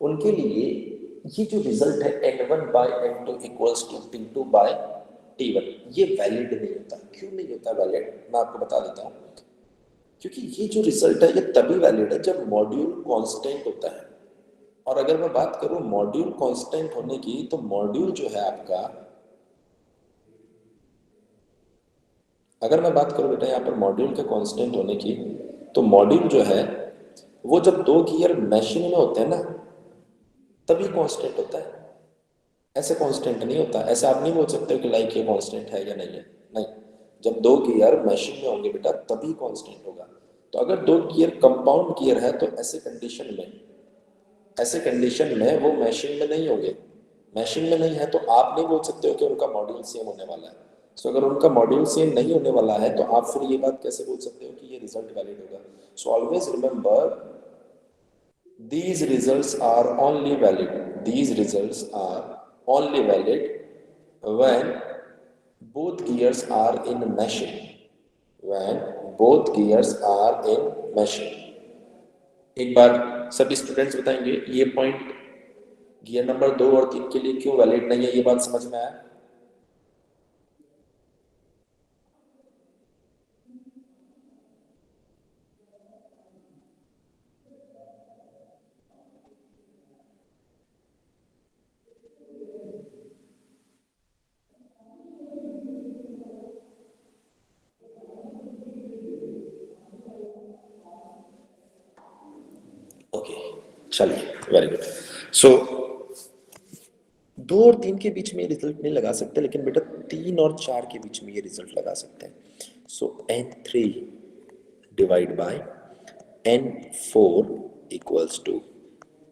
उनके लिए ये जो रिजल्ट है N1 by N2 equals to T2 by T1 ये वैलिड नहीं होता। क्यों नहीं होता वैलिड, मैं आपको बता देता हूँ। क्योंकि ये जो रिजल्ट है ये तभी वैलिड है जब मॉड्यूल कांस्टेंट होता है। और अगर मैं बात करूं मॉड्यूल कांस्टेंट होने की, तो मॉड्यूल जो है आपका, अगर मैं बात करूं बेटा यहाँ पर मॉड्यूल के कांस्टेंट होने की, तो मॉड्यूल जो है वो जब दो गियर मैशिंग में होते हैं ना तभी कांस्टेंट होता है, ऐसे कांस्टेंट नहीं होता। ऐसे आप नहीं बोल सकते हो कि लाइक ये कांस्टेंट है या नहीं है, नहीं। जब दो गियर मैशिंग में होंगे बेटा तभी कांस्टेंट होगा। तो अगर दो गियर कंपाउंड गियर है तो ऐसे कंडीशन में वो मैशिंग में नहीं होंगे। मैशिंग में नहीं है तो आप नहीं बोल सकते हो कि उनका मॉड्यूल सेम होने वाला है। सो अगर उनका मॉड्यूल सेम नहीं होने वाला है तो आप फिर ये बात कैसे बोल सकते हो कि ये रिजल्ट वैलिड होगा। So always remember, these results are only valid when both gears are in meshing. एक बार सभी स्टूडेंट्स बताएंगे ये पॉइंट गियर नंबर 2 और 3 के लिए क्यों वैलिड नहीं है, ये बात समझ में आया? चलिए, वेरी गुड। सो 2 और 3 के बीच में ये रिजल्ट नहीं लगा सकते, लेकिन बेटा 3 और 4 के बीच में ये रिजल्ट लगा सकते हैं। So N3 divide by N4 equals to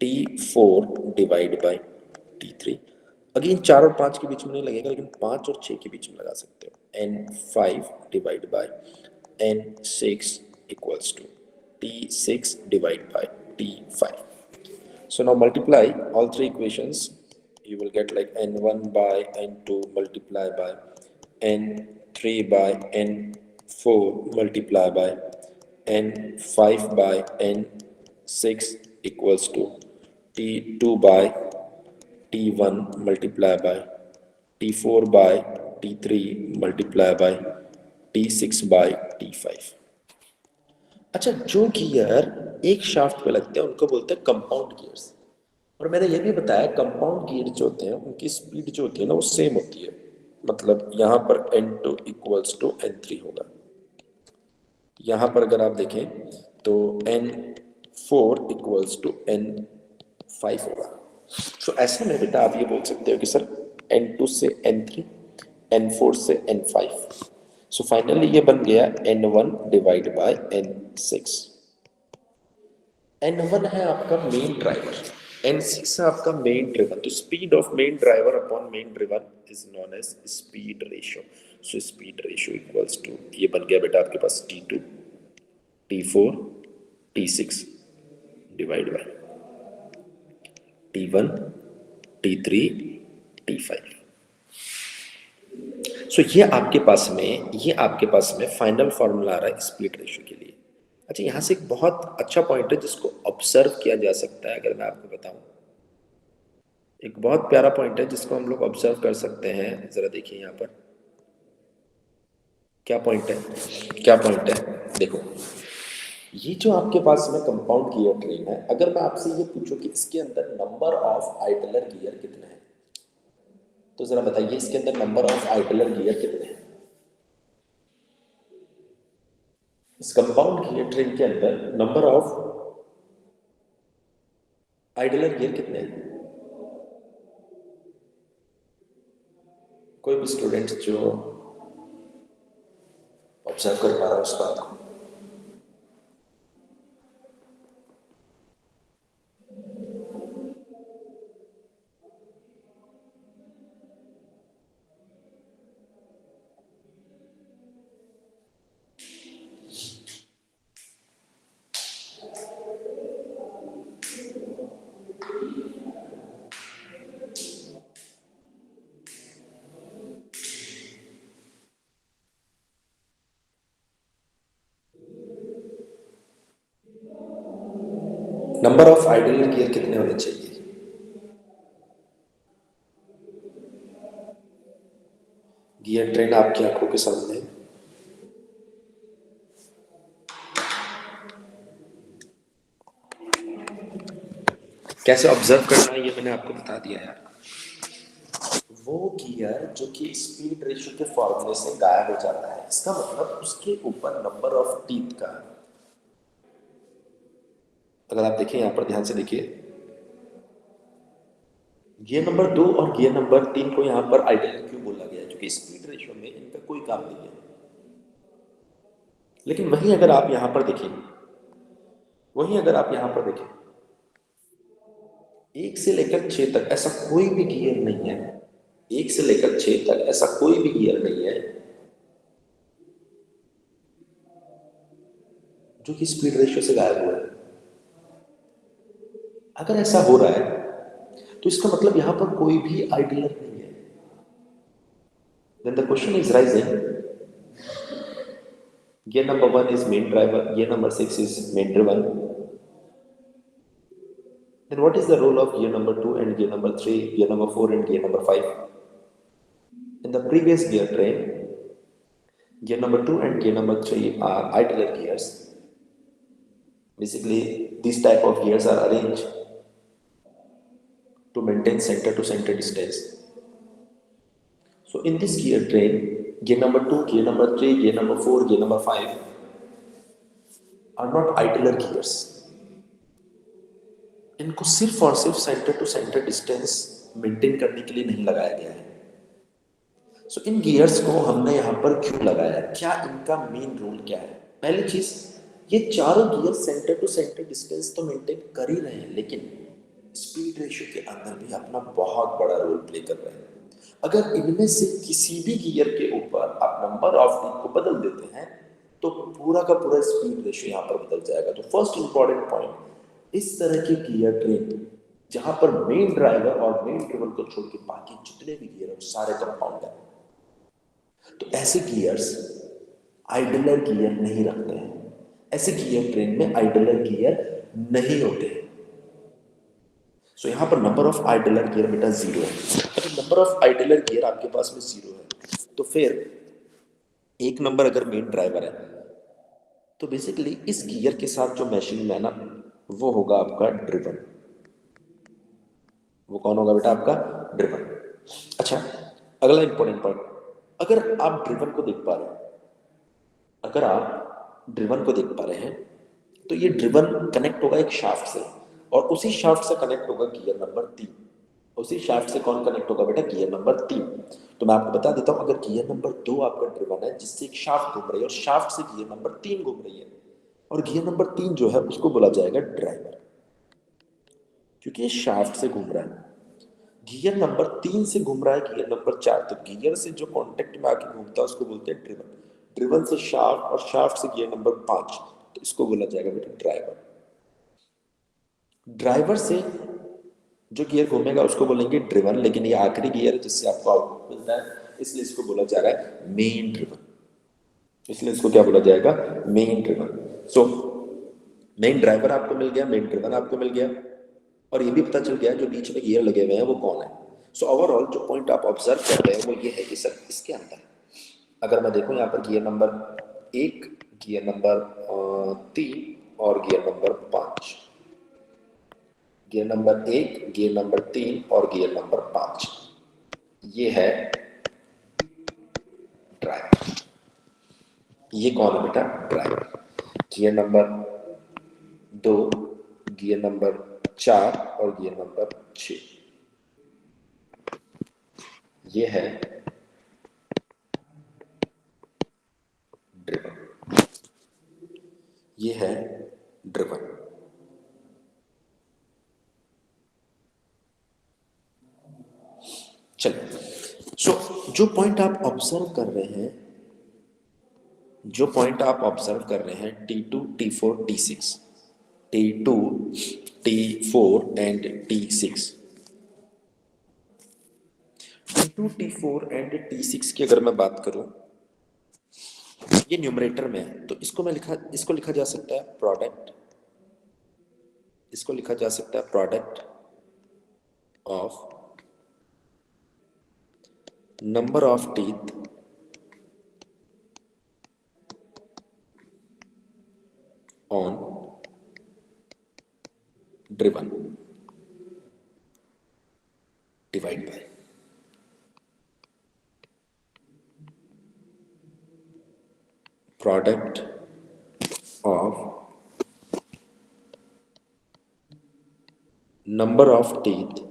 T4 divide by T3। Again 4 और 5 के बीच में नहीं लगेगा, लेकिन 5 और 6 के बीच में लगा सकते हो। N5 divide by N6 equals to T6 divide by T5। So now multiply all three equations. You will get like N1 by N2 multiply by N3 by N4 multiply by N5 by N6 equals to T2 by T1 multiply by T4 by T3 multiply by T6 by T5। अच्छा, जो gear एक shaft पे लगते हैं उनको बोलते हैं compound gears. और मैंने ये भी बताया कंपाउंड गियर जो होते हैं उनकी स्पीड जो होती है ना वो सेम होती है। मतलब मतलब यहाँ पर N2 इक्वल्स टू N3 होगा। यहाँ पर अगर आप देखें तो N4 इक्वल्स टू N5 होगा। तो ऐसे में बेटा आप ये बोल सकते हो कि सर N2 से N3, N4 से N5। सो फाइनली ये बन गया N1 divide by N6। N1 है आपका मेन ड्राइवर, N6 है आपका मेन ड्रिवन। तो speed of main driver upon main driven is known as speed ratio. So speed ratio equals to, ये बन गया बेटा आपके पास T2, T4, T6 divide by T1, T3, T5। सो ये आपके पास में फाइनल फॉर्मूला आ रहा है स्पीड रेशियो के लिए। अच्छा, यहाँ से एक बहुत अच्छा पॉइंट है जिसको ऑब्जर्व किया जा सकता है। अगर मैं आपको बताऊं, एक बहुत प्यारा पॉइंट है जिसको हम लोग ऑब्जर्व कर सकते हैं। जरा देखिए यहाँ पर क्या पॉइंट है, क्या पॉइंट है। देखो, ये जो आपके पास में कंपाउंड गियर ट्रेन है, अगर मैं आपसे ये पूछूं कि इसके अंदर नंबर ऑफ आइडलर गियर कितने हैं, तो जरा बताइए इसके अंदर नंबर ऑफ आइडलर गियर कितने हैं। इस कंपाउंड गियर ट्रेन के अंदर नंबर ऑफ आइडलर गियर कितने हैं। कोई भी स्टूडेंट जो ऑब्जर्व कर पा रहा है उस बात को। नंबर ऑफ आइडलर गियर कितने होने चाहिए। गियर ट्रेन आपकी आंखों के सामने, कैसे ऑब्जर्व करना है ये मैंने आपको बता दिया यार। वो गियर जो कि स्पीड रेशियो के फॉर्मूले से गायब हो जाता है, इसका मतलब उसके ऊपर नंबर ऑफ टीथ का, अगर आप देखें यहाँ पर ध्यान से देखिए, गियर नंबर 2 और गियर नंबर 3 को यहाँ पर आइडल क्यों बोला गया है, क्योंकि स्पीड रेशियो में इनका कोई काम नहीं है। लेकिन वहीं अगर आप यहाँ पर देखें, वहीं अगर आप यहाँ पर देखें, 1 से लेकर 6 तक ऐसा कोई भी गियर नहीं है, 1 से लेकर 6 तक ऐसा कोई भी गियर नहीं है जो कि स्पीड रेशियो से गायब हुआ है। अगर ऐसा हो रहा है तो इसका मतलब यहां पर कोई भी आइडलर नहीं है। Then the question is rising, gear number 1 is main driver, gear number 6 is main driven. Then what is the role of gear number 2 and gear number 3, gear number 4 and gear number 5? In the previous gear train, gear number 2 and gear number 3 are idler gears. Basically, these type of gears are arranged to maintain center to center distance. So in this gear train, gear number 2, gear number 3, gear number 4, gear number 5 are not idler gears. इनको सिर्फ और सिर्फ centre to centre distance maintain करने के लिए नहीं लगाया गया है। सो इन गियर्स को हमने यहाँ पर क्यों लगाया, क्या इनका मेन रोल क्या है। पहली चीज, ये चारों gear centre to centre distance तो मेंटेन कर ही रहे हैं, लेकिन स्पीड रेशियो के अंदर भी अपना बहुत बड़ा रोल प्ले कर रहे हैं। अगर इनमें से किसी भी गियर के ऊपर आप नंबर ऑफ टीथ को बदल देते हैं तो पूरा का पूरा स्पीड रेशियो यहाँ पर बदल जाएगा। तो फर्स्ट इंपॉर्टेंट पॉइंट, इस तरह के गियर ट्रेन जहां पर मेन ड्राइवर और मेन ड्रिवन को छोड़ के बाकी जितने भी गियर है वो सारे कंपाउंड है, तो ऐसे गियर्स आइडलर गियर नहीं रखते हैं। ऐसे गियर ट्रेन में आइडलर गियर नहीं होते हैं। सो यहां पर नंबर ऑफ आइडलर गियर बेटा 0 है। अगर नंबर ऑफ आइडलर गियर आपके पास में 0 है तो फिर एक नंबर अगर मेन ड्राइवर है तो बेसिकली इस गियर के साथ जो मशीन है ना वो होगा आपका ड्रिवन। वो कौन होगा बेटा, आपका ड्रिवन। अच्छा, अगला इंपॉर्टेंट पॉइंट, अगर आप ड्रिवन को देख पा रहे हैं, अगर आप ड्रिवन को देख पा रहे हैं, तो ये ड्रिवन कनेक्ट होगा एक शाफ्ट से, और उसी शाफ्ट से कनेक्ट होगा गियर नंबर 3। उसी शाफ्ट से कौन कनेक्ट होगा बेटा? Gear number 3। तो मैं आपको बता देता हूं, अगर गियर नंबर 2 आपका ड्रिवन है जिससे एक शाफ्ट घूम रही है और शाफ्ट से गियर नंबर 3 घूम रही है, और गियर नंबर 3 जो है उसको बोला जाएगा ड्राइवर, क्योंकि ये शाफ्ट से घूम रहा है। गियर नंबर 3 से घूम रहा है गियर नंबर 4, तो गियर से जो कांटेक्ट में आके घूमता है उसको बोलते हैं ड्रिवन। ड्रिवन से शाफ्ट, और शाफ्ट से गियर नंबर 5, तो इसको बोला जाएगा बेटा ड्राइवर। ड्राइवर से जो गियर घूमेगा उसको बोलेंगे ड्रिवन, लेकिन ये आखिरी गियर है जिससे आपको आउटपुट मिलता है, इसलिए इसको बोला जा रहा है मेन ड्रिवन। इसलिए इसको क्या बोला जाएगा? Main driven. So main driver आपको मिल गया, मेन ड्रिवन आपको मिल गया, और ये भी पता चल गया जो बीच में गियर लगे हुए हैं वो कौन है। सो ओवरऑल जो पॉइंट आप ऑब्जर्व कर रहे हैं वो ये है कि सर इसके अंदर अगर मैं देखूं यहाँ पर गियर नंबर 1, गियर नंबर 3 और gear number 5, gear number 1, gear number 3 और गियर नंबर 5, ये है ड्राइवर। ये कौन है बेटा? Driver. Gear number 2, gear number 4 और गियर नंबर 6, ये है ड्रिवन। ये है ड्रिवन। चलिए, सो जो पॉइंट आप ऑब्जर्व कर रहे हैं, जो पॉइंट आप ऑब्जर्व कर रहे हैं T2, T4, T6, T2, T4 and T6, T2, T4 and T6 की अगर मैं बात करूं, ये न्यूमरेटर में है, तो इसको लिखा जा सकता है प्रोडक्ट, इसको लिखा जा सकता है product of number of teeth on driven divide by product of number of teeth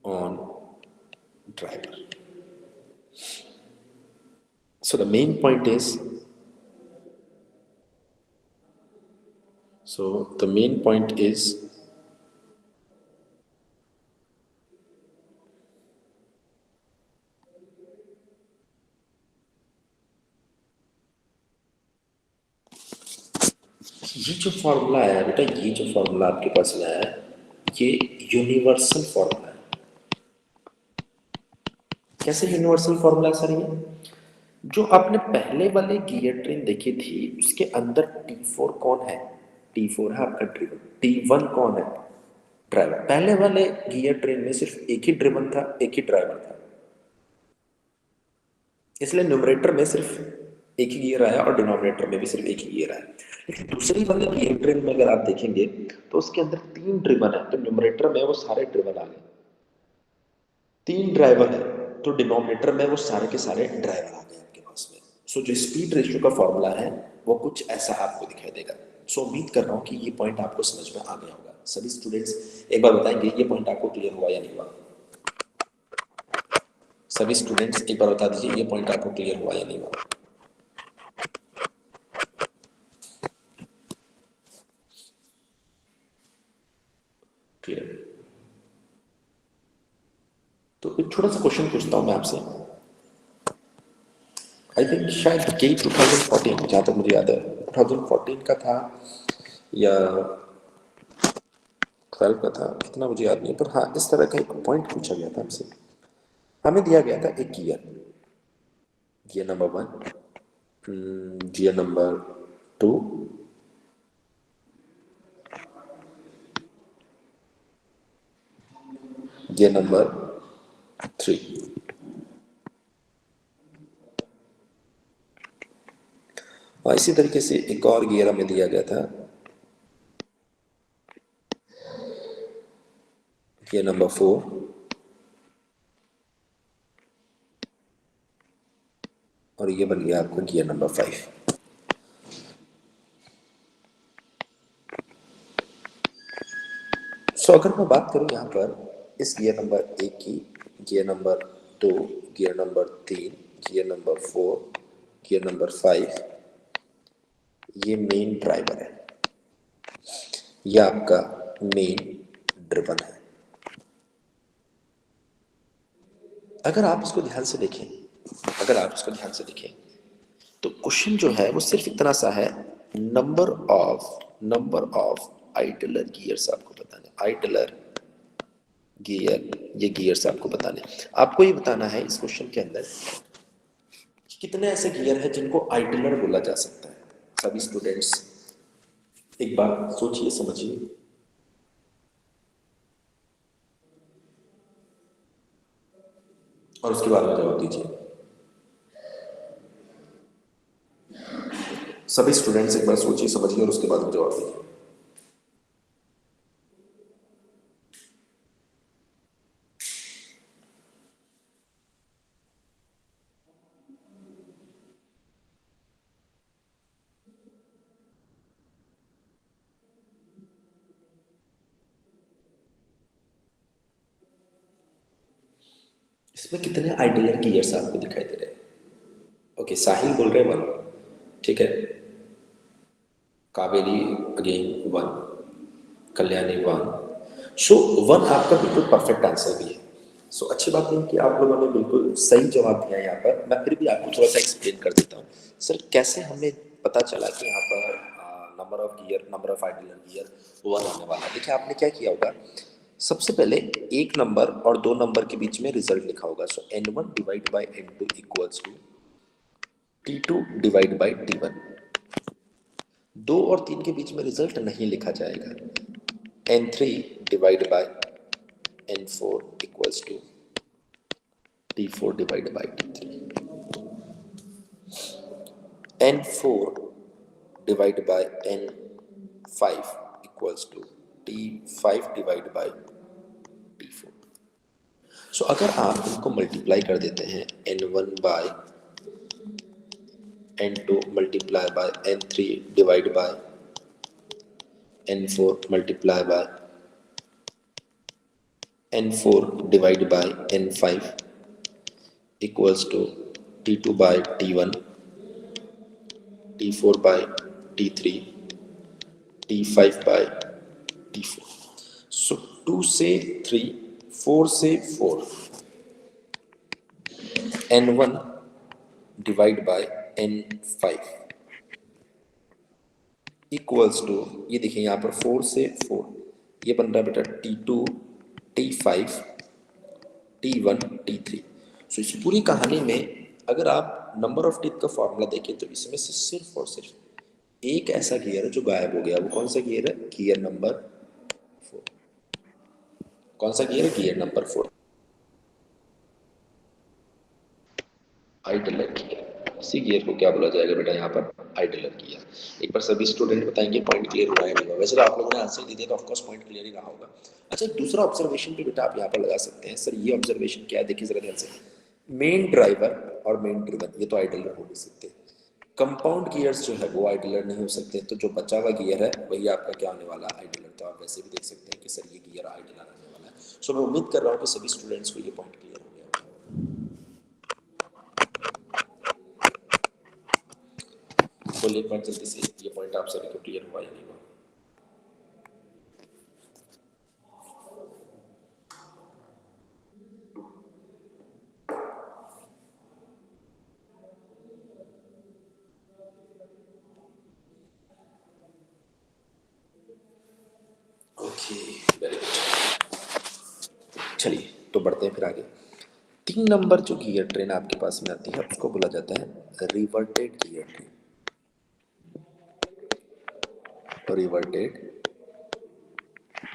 on driver. So the main point is, ये जो फॉर्मूला है बेटा, ये जो फॉर्मूला आपके पास में है, ये यूनिवर्सल फॉर्मूला है। कैसे यूनिवर्सल फॉर्मूला सर? ये जो आपने पहले वाले गियर ट्रेन देखी थी उसके अंदर T4 कौन है? T4 है आपका ड्रिवन। T1 कौन है? ड्राइवर। पहले वाले गियर ट्रेन में सिर्फ एक ही ड्रिवन था, एक ही ड्राइवर था, इसलिए न्यूमरेटर में सिर्फ एक ही गियर आया और डिनोमिनेटर में भी सिर्फ एक ही गियर आया। लेकिन दूसरी वाले गियर ट्रेन में अगर आप देखेंगे तो उसके अंदर 3 ड्रिवन है, तो न्यूमरेटर में वो सारे ड्रिवन आ गए। 3 ड्राइवर है तो डिनोमिनेटर में वो सारे के सारे ड्राइवर आ गए आपके पास में। सो जो स्पीड रेशियो का फॉर्मूला है वो कुछ ऐसा आपको दिखाई देगा। सो उम्मीद कर रहा हूँ कि ये पॉइंट आपको समझ में आ गया होगा। सभी स्टूडेंट्स एक बार बताएंगे ये पॉइंट आपको क्लियर हुआ या नहीं हुआ? सभी स्टूडेंट्स एक बार बता दीजिए ये पॉइंट आपको क्लियर हुआ या नहीं हुआ? क्लियर। तो एक छोटा सा क्वेश्चन पूछता हूं मैं आपसे। आई थिंक शायद के 2014, जहां तक मुझे याद है 2014 का था या 12 का था, इतना मुझे याद नहीं, पर हाँ इस तरह का एक पॉइंट पूछा गया था हमसे। हमें दिया गया था एक gear, gear number 1, gear number 2, gear number 3, और इसी तरीके से एक और गियर हमें दिया गया था, गियर नंबर 4, और ये बन गया आपका गियर नंबर 5। सो अगर मैं बात करूं यहाँ पर इस गियर नंबर 1 की, gear number 2, gear number 3, gear number 4, gear number 5, ये मेन ड्राइवर है, ये आपका मेन ड्रिवन है। अगर आप इसको ध्यान से देखें, अगर आप इसको ध्यान से देखें तो क्वेश्चन जो है वो सिर्फ इतना सा है, नंबर ऑफ आइडलर गियर्स आपको बताने, आइडलर गियर, ये गियर्स आपको बताने। आपको ये बताना है इस क्वेश्चन के अंदर कि कितने ऐसे गियर हैं जिनको आइडलर बोला जा सकता है। सभी स्टूडेंट्स एक बार सोचिए समझिए। और उसके बाद में जवाब दीजिए। सभी स्टूडेंट्स एक बार सोचिए समझिए और उसके बाद में जवाब दीजिए। इसमें कितने आइडलर गियर्स आपको दिखाई दे रहे हैं? ओके, साहिल बोल रहे हैं 1, ठीक है। कावेरी अगेन 1, कल्याणी 1। सो 1 आपका बिल्कुल परफेक्ट आंसर भी है। सो अच्छी बात है कि आप लोगों ने बिल्कुल सही जवाब दिया। यहाँ पर मैं फिर भी आपको थोड़ा सा एक्सप्लेन कर देता हूँ। सर कैसे हमें पता चला कि यहाँ पर नंबर ऑफ आइडलर गियर 1 आने वाला है? देखिए आपने क्या किया होगा, सबसे पहले एक नंबर और 2 नंबर के बीच में रिजल्ट लिखा होगा। So n1 divide by n2 equals to t2 divide by t1। 2 और 3 के बीच में रिजल्ट नहीं लिखा जाएगा। n3 divide by n4 equals to t4 divide by t3। n4 divide by n5 equals to t5 divide by t4। So अगर आप इनको multiply कर देते हैं, n1 by n2 multiply by n3 divide by n4 multiply by n4 divide by n5 equals to t2 by t1, t4 by t3, t5 by t4। So 2 से 3, 4 से 4, n1 divide by n5 equals to, ये देखिए यहाँ पर 4 से 4, ये बन रहा है बेटा t2, t5, t1, t3। सो इस पूरी कहानी में अगर आप नंबर ऑफ टीथ का फॉर्मूला देखें तो इसमें से सिर्फ और सिर्फ एक ऐसा गियर है जो गायब हो गया। वो कौन सा गियर है? Gear number 4। कौन सा गियर है? Gear number 4, idler gear. इसी गियर को क्या बोला जाएगा बेटा यहाँ पर? Idler gear. एक बार सभी स्टूडेंट बताएंगे पॉइंट क्लियर हुआ है नहीं हुआ? वैसे तो आप लोगों ने आंसर दे दिया तो ऑफकोर्स पॉइंट क्लियर ही रहा होगा। अच्छा, एक दूसरा ऑब्जर्वेशन भी बेटा आप यहाँ पर लगा सकते हैं। सर ये ऑब्जर्वेशन क्या है, देखिए जरा ध्यान से। मेन ड्राइवर और मेन ड्रिवन ये तो आइडलर हो नहीं सकते। कंपाउंड गियर्स जो है वो आइडलर नहीं हो सकते। तो जो बचा हुआ गियर है वही आपका क्या होने वाला? आइडलर। तो आप वैसे भी देख सकते हैं कि सर ये गियर आइडलर आने वाला है। सो मैं उम्मीद कर रहा हूँ कि सभी स्टूडेंट्स को ये पॉइंट क्लियर हो गया होगा। बोलिए एक बार जल्दी से, ये पॉइंट आप सभी को क्लियर हुआ या नहीं हुआ? Okay, very good. चलिए तो बढ़ते हैं फिर आगे। 3 नंबर जो गियर ट्रेन आपके पास में आती है उसको बोला जाता है reverted gear train. Reverted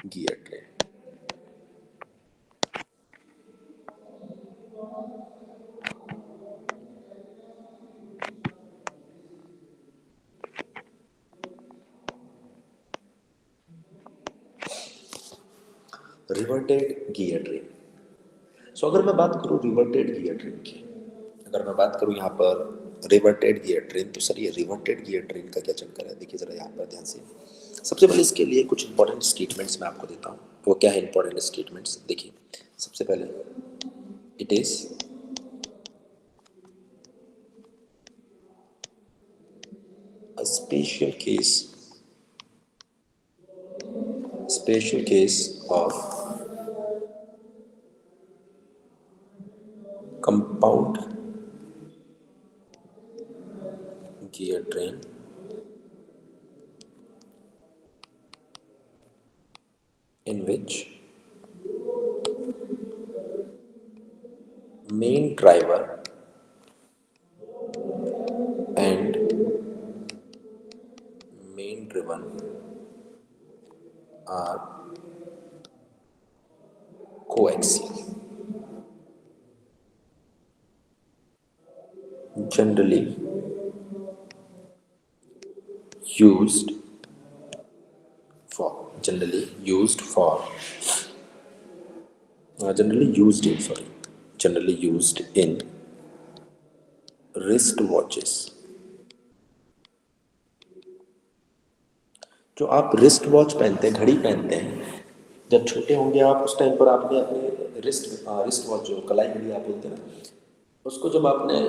gear train. Reverted gear train. So अगर मैं बात करूं रिवर्टेड गियर ट्रेन की, अगर मैं बात करूं यहाँ पर रिवर्टेड गियर ट्रेन। तो सर ये रिवर्टेड गियर ट्रेन का क्या चक्कर है? देखिए ज़रा यहाँ पर ध्यान से। सबसे पहले इसके लिए कुछ इंपॉर्टेंट स्टेटमेंट्स मैं आपको देता हूँ। वो क्या है इंपॉर्टेंट स्टेटमेंट्स? देखिए सबसे पहले it is a special case of compound gear train in which main driver and main driven are coaxial, generally used generally used in wrist watches। जो आप रिस्ट वॉच पहनते हैं, घड़ी पहनते हैं, जब छोटे होंगे आप उस टाइम पर आपने अपने रिस्ट वॉच जो कलाई घड़ी आप बोलते हैं ना, उसको जब आपने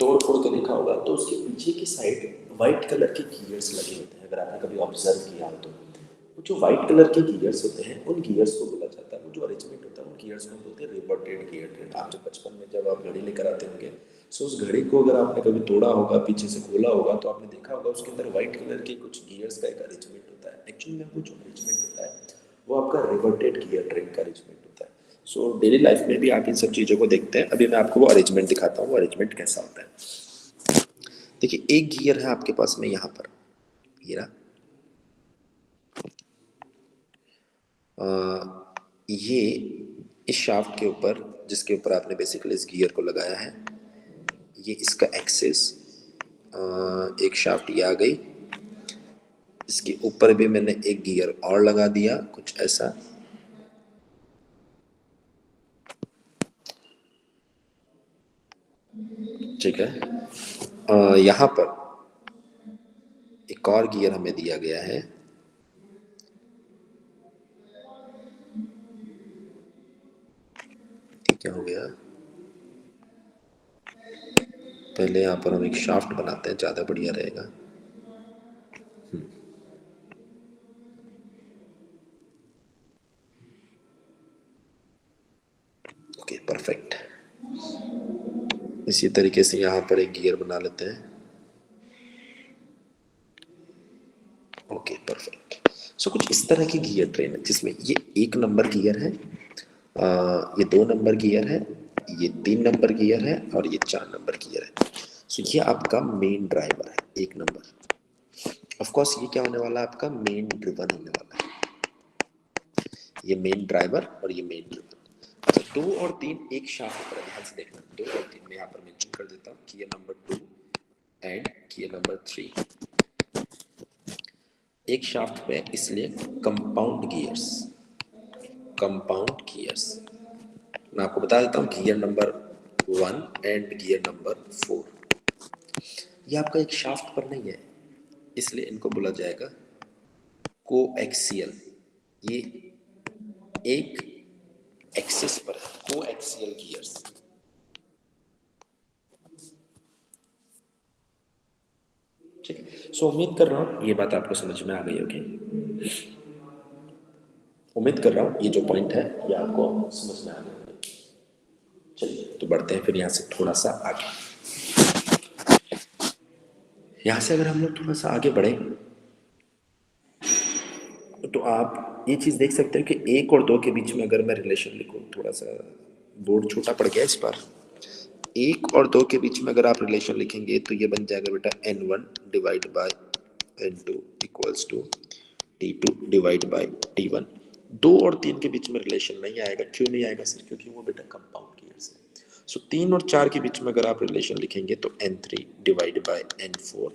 तोड़ फोड़ के देखा होगा तो उसके पीछे की साइड वाइट कलर के गियर्स लगे होते हैं। अगर आपने कभी ऑब्जर्व किया हो तो वो जो वाइट कलर के गियर्स होते हैं उन गियर्स को बोला जाता है, वो जो अरेंजमेंट होता है उन गियर्स को बोलते हैं रिवर्टेड गियर ट्रेन। आप जब बचपन में जब आप घड़ी लेकर आते होंगे, सो उस घड़ी को अगर आपने कभी तोड़ा होगा, पीछे से खोला होगा, तो आपने देखा होगा उसके अंदर व्हाइट कलर के कुछ गियर्स का एक अरेंजमेंट होता है। एक्चुअली में वो जो अरेंजमेंट होता है वो आपका रिवर्टेड गियर ट्रेन का अरेंजमेंट होता है। सो डेली लाइफ में भी आप इन सब चीज़ों को देखते हैं। अभी मैं आपको वो अरेंजमेंट दिखाता हूँ, वो अरेंजमेंट कैसा होता है। देखिए एक गियर है आपके पास में यहाँ पर, ये रहा। ये इस शाफ्ट के ऊपर, जिसके ऊपर आपने बेसिकली इस गियर को लगाया है, ये इसका एक्सेस, एक शाफ्ट ये आ गई, इसके ऊपर भी मैंने एक गियर और लगा दिया कुछ ऐसा, ठीक है। यहाँ पर एक और गियर हमें दिया गया है, क्या हो गया, पहले यहाँ पर हम एक शाफ्ट बनाते हैं, ज़्यादा बढ़िया रहेगा। Okay perfect. इसी तरीके से यहाँ पर एक गियर बना लेते हैं। Okay perfect. सो कुछ इस तरह की गियर ट्रेन है जिसमें ये 1 नंबर गियर है, ये 2 नंबर गियर है, ये 3 नंबर गियर है और ये 4 नंबर गियर है। सो ये आपका मेन ड्राइवर है 1 नंबर। ऑफ कोर्स ये क्या होने वाला है, आपका मेन ड्रिवन होने वाला है। ये मेन ड्राइवर और ये मेन ड्रिवन। अच्छा 2 और 3 एक शाफ्ट पर, ध्यान से देखना, 2 और 3 मैं यहाँ पर मेंशन कर देता हूँ, gear number 2 and gear number 3 एक शाफ्ट पे, इसलिए कंपाउंड गियर्स। मैं आपको बता देता हूँ gear number 1 and gear number 4 ये आपका एक शाफ्ट पर नहीं है, इसलिए इनको बोला जाएगा कोएक्सियल। ये एक एक्सिस पर है, कोएक्सियल गियर्स। ठीक है। सो उम्मीद कर रहा हूँ ये बात आपको समझ में आ गई होगी। उम्मीद कर रहा हूँ ये जो पॉइंट है ये आपको समझ में आ गया होगा। चलिए तो बढ़ते हैं फिर यहाँ से थोड़ा सा आगे। यहाँ से अगर हम लोग थोड़ा सा आगे बढ़े तो आप ये चीज़ देख सकते हो कि 1 और 2 के बीच में अगर मैं रिलेशन लिखूँ, थोड़ा सा बोर्ड छोटा पड़ गया इस बार। 1 और 2 के बीच में अगर आप रिलेशन लिखेंगे तो ये बन जाएगा बेटा N1 divide by N2 equals to T2 divide by T1। 2 और 3 के बीच में रिलेशन नहीं आएगा। क्यों नहीं आएगा सर? क्योंकि वो बेटा कंपाउंड गियर्स है। सो 3 और 4 के बीच में अगर आप रिलेशन लिखेंगे तो N3 divide by N4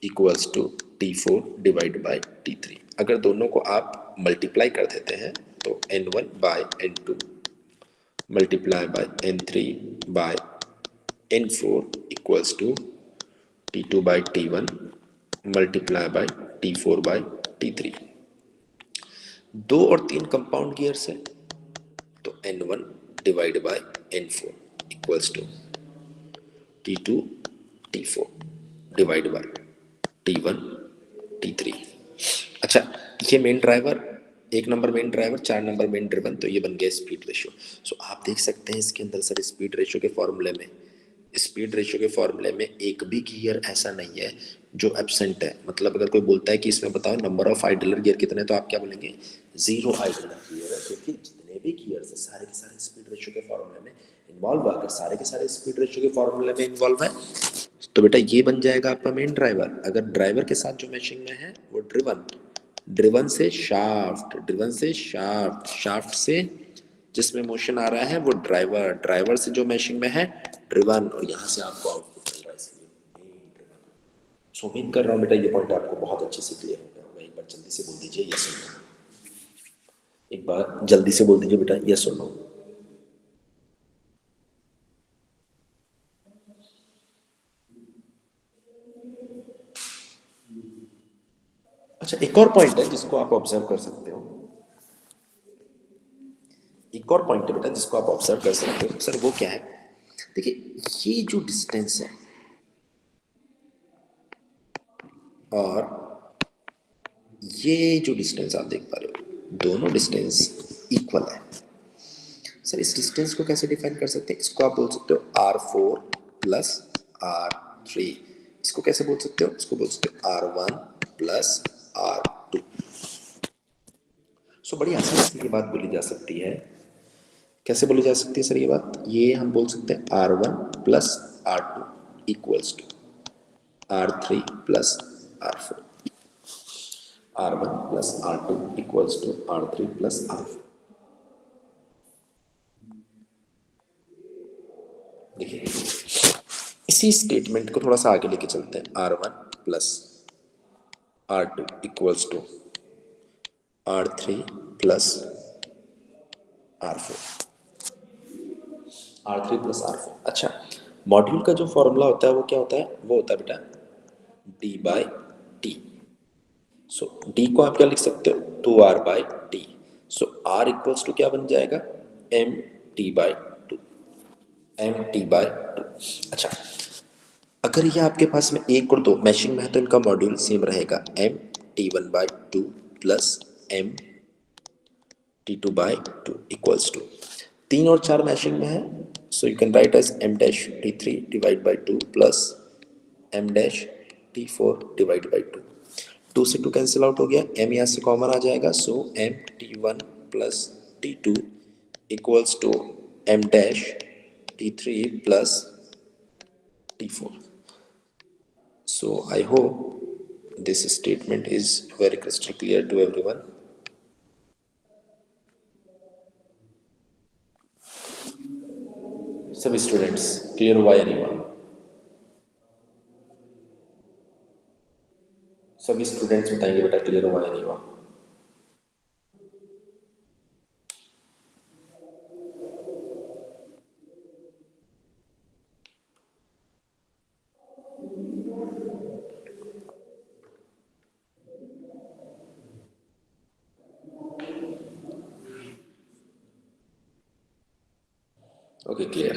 equals to T4 divide by T3। अगर दोनों को आप मल्टीप्लाई कर देते हैं तो N1 by N2 multiply by N3 by N4 equals to T2 by T1 multiply by T4 by T3। 2 और 3 कंपाउंड गियर्स है तो N1 divide by N4 equals to T2 T4 divide by T1 T3। अच्छा, ये main driver, 1 number main driver, 4 number main driven, तो ये बन गया speed ratio. सो आप देख सकते हैं इसके अंदर सर स्पीड रेशियो के फॉर्मूले में, स्पीड रेशियो के फॉर्मूले में एक भी गियर ऐसा नहीं है जो एब्सेंट है। मतलब अगर कोई बोलता है कि इसमें बताओ नंबर ऑफ आइडलर गियर कितने, तो आप क्या बोलेंगे, 0 आइडलर गियर है, क्योंकि जितने भी गियर्स है सारे के सारे स्पीड रेशियो के फॉर्मूले में इन्वॉल्व है। अगर सारे के सारे स्पीड रेशियो के फॉर्मूले में इन्वॉल्व है तो बेटा ये बन जाएगा आपका मेन ड्राइवर। अगर ड्राइवर के साथ जो मैचिंग में है वो ड्रिवन, ड्रिवन से शाफ्ट, ड्रिवन से शाफ्ट, शाफ्ट से जिसमें मोशन आ रहा है वो ड्राइवर, ड्राइवर से जो मैशिंग में है ड्रिवन, और यहाँ से आपको आउटपुट मिल रहा है, इसलिए मेन ड्रिवन। सो उम्मीद कर रहा हूँ बेटा ये पॉइंट आपको बहुत अच्छे से क्लियर हो गया होगा। एक बार जल्दी से बोल दीजिए यस और नो, एक बार जल्दी से बोल दीजिए बेटा यस और नो। अच्छा, एक और पॉइंट है जिसको आप ऑब्जर्व कर सकते हो, एक और पॉइंट है बेटा जिसको आप ऑब्जर्व कर सकते हो सर, वो क्या है, देखिए ये जो डिस्टेंस है और ये जो डिस्टेंस आप देख पा रहे हो, दोनों डिस्टेंस इक्वल है। सर इस डिस्टेंस को कैसे डिफाइन कर सकते हैं, इसको आप बोल सकते हो R4 प्लस R3। इसको कैसे बोल सकते हो, इसको बोल सकते हो R1 प्लस R2। सो बड़ी आसानी से ये बात बोली जा सकती है। कैसे बोली जा सकती है सर ये बात, ये हम बोल सकते हैं R1 plus R2 equals to R3 plus R4, R1 plus R2 equals to R3 plus R4। देखिए इसी स्टेटमेंट को थोड़ा सा आगे लेके चलते हैं, R1 plus R2 equals to R3 plus R4, R3 plus R4। अच्छा, मॉड्यूल का जो फॉर्मूला होता है वो क्या होता है, वो होता है बेटा D by T. So D को आप क्या लिख सकते हो, 2R by T. So R equals to क्या बन जाएगा, MT/2, MT/2। अच्छा, अगर ये आपके पास में 1 और 2 मैशिंग में है तो इनका मॉड्यूल सेम रहेगा, MT1/2 plus MT2/2 equals to 3 और 4 मैशिंग में है, so you can write as M-T3 divide by 2 plus M-T4 divide by 2। 2 से 2 कैंसिल आउट हो गया, M यहाँ से कॉमन आ जाएगा, so MT1 plus T2 equals to M-T3 plus T4। So I hope this statement is very crystal clear to everyone. सभी students clear हुआ या नहीं हुआ, सभी स्टूडेंट्स बताएंगे बेटा क्लियर हुआ या नहीं हुआ। Okay clear.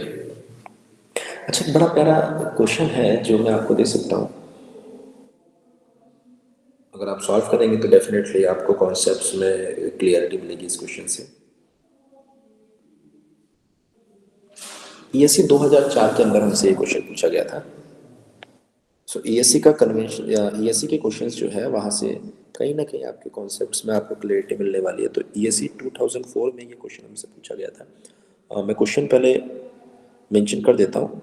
अच्छा, एक बड़ा प्यारा क्वेश्चन है जो मैं आपको दे सकता हूँ, अगर आप सॉल्व करेंगे तो डेफिनेटली आपको कॉन्सेप्ट्स में क्लियरिटी मिलेगी इस क्वेश्चन से। ईएससी 2004 के अंदर हमसे ये क्वेश्चन पूछा गया था। सो ईएससी का कन्वेंशन, ईएससी के क्वेश्चंस जो है वहाँ से कहीं ना कहीं आपके कॉन्सेप्ट्स में आपको क्लियरिटी मिलने वाली है। तो ईएससी 2004 में ये क्वेश्चन हमसे पूछा गया था। मैं क्वेश्चन पहले मेंशन कर देता हूँ।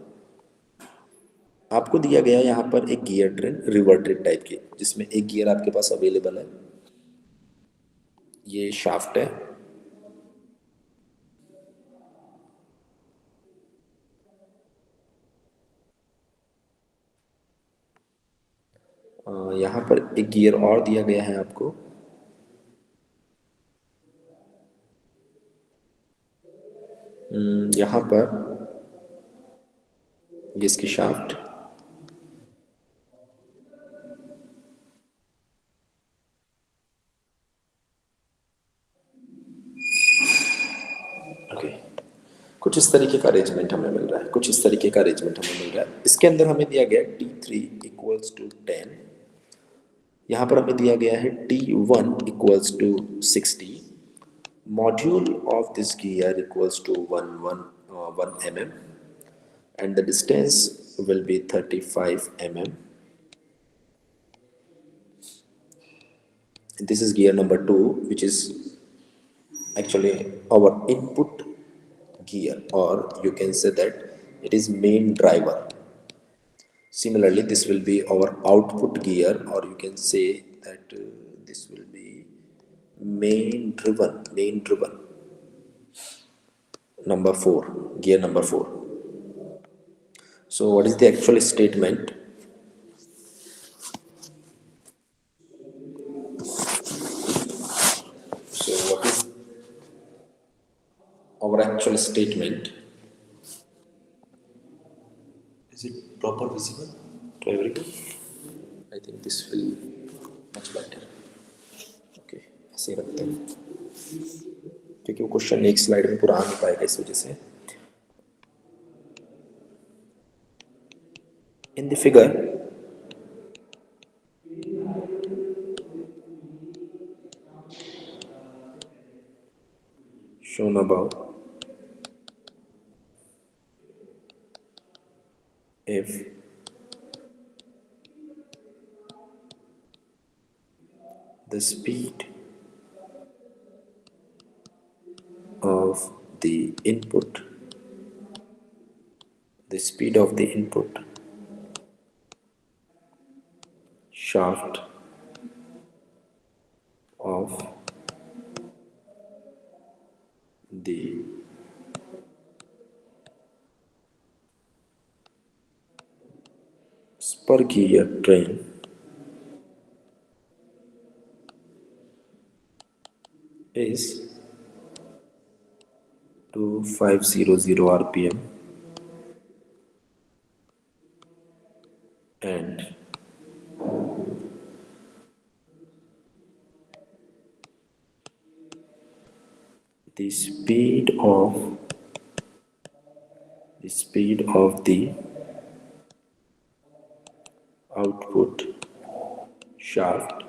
आपको दिया गया यहाँ पर एक गियर ट्रेन रिवर्टेड टाइप की, जिसमें एक गियर आपके पास अवेलेबल है, ये शाफ्ट है, यहाँ पर एक गियर और दिया गया है आपको, यहाँ पर ये इसकी शाफ्ट, ओके। कुछ इस तरीके का अरेंजमेंट हमें मिल रहा है, कुछ इस तरीके का अरेंजमेंट हमें मिल रहा है। इसके अंदर हमें दिया गया T3 इक्वल्स टू 10, यहाँ पर हमें दिया गया है T1 equals to 60, module of this gear equals to 1 mm and the distance will be 35 mm. This is gear number 2, which is actually our input gear, or you can say that it is main driver. Similarly, this will be our output gear, or you can say that this will be main driven. Number 4, gear number 4. So what is the actual statement? So what is our actual statement? Is it proper visible to everyone? I think this will much better. Okay, ऐसे ही रखते हैं क्योंकि वो question एक slide में पूरा आ नहीं पाएगा इस वजह से. In the figure, shown above, if the speed of the input, the speed of the input shaft of the spur gear train is 2500 rpm and the speed of the output shaft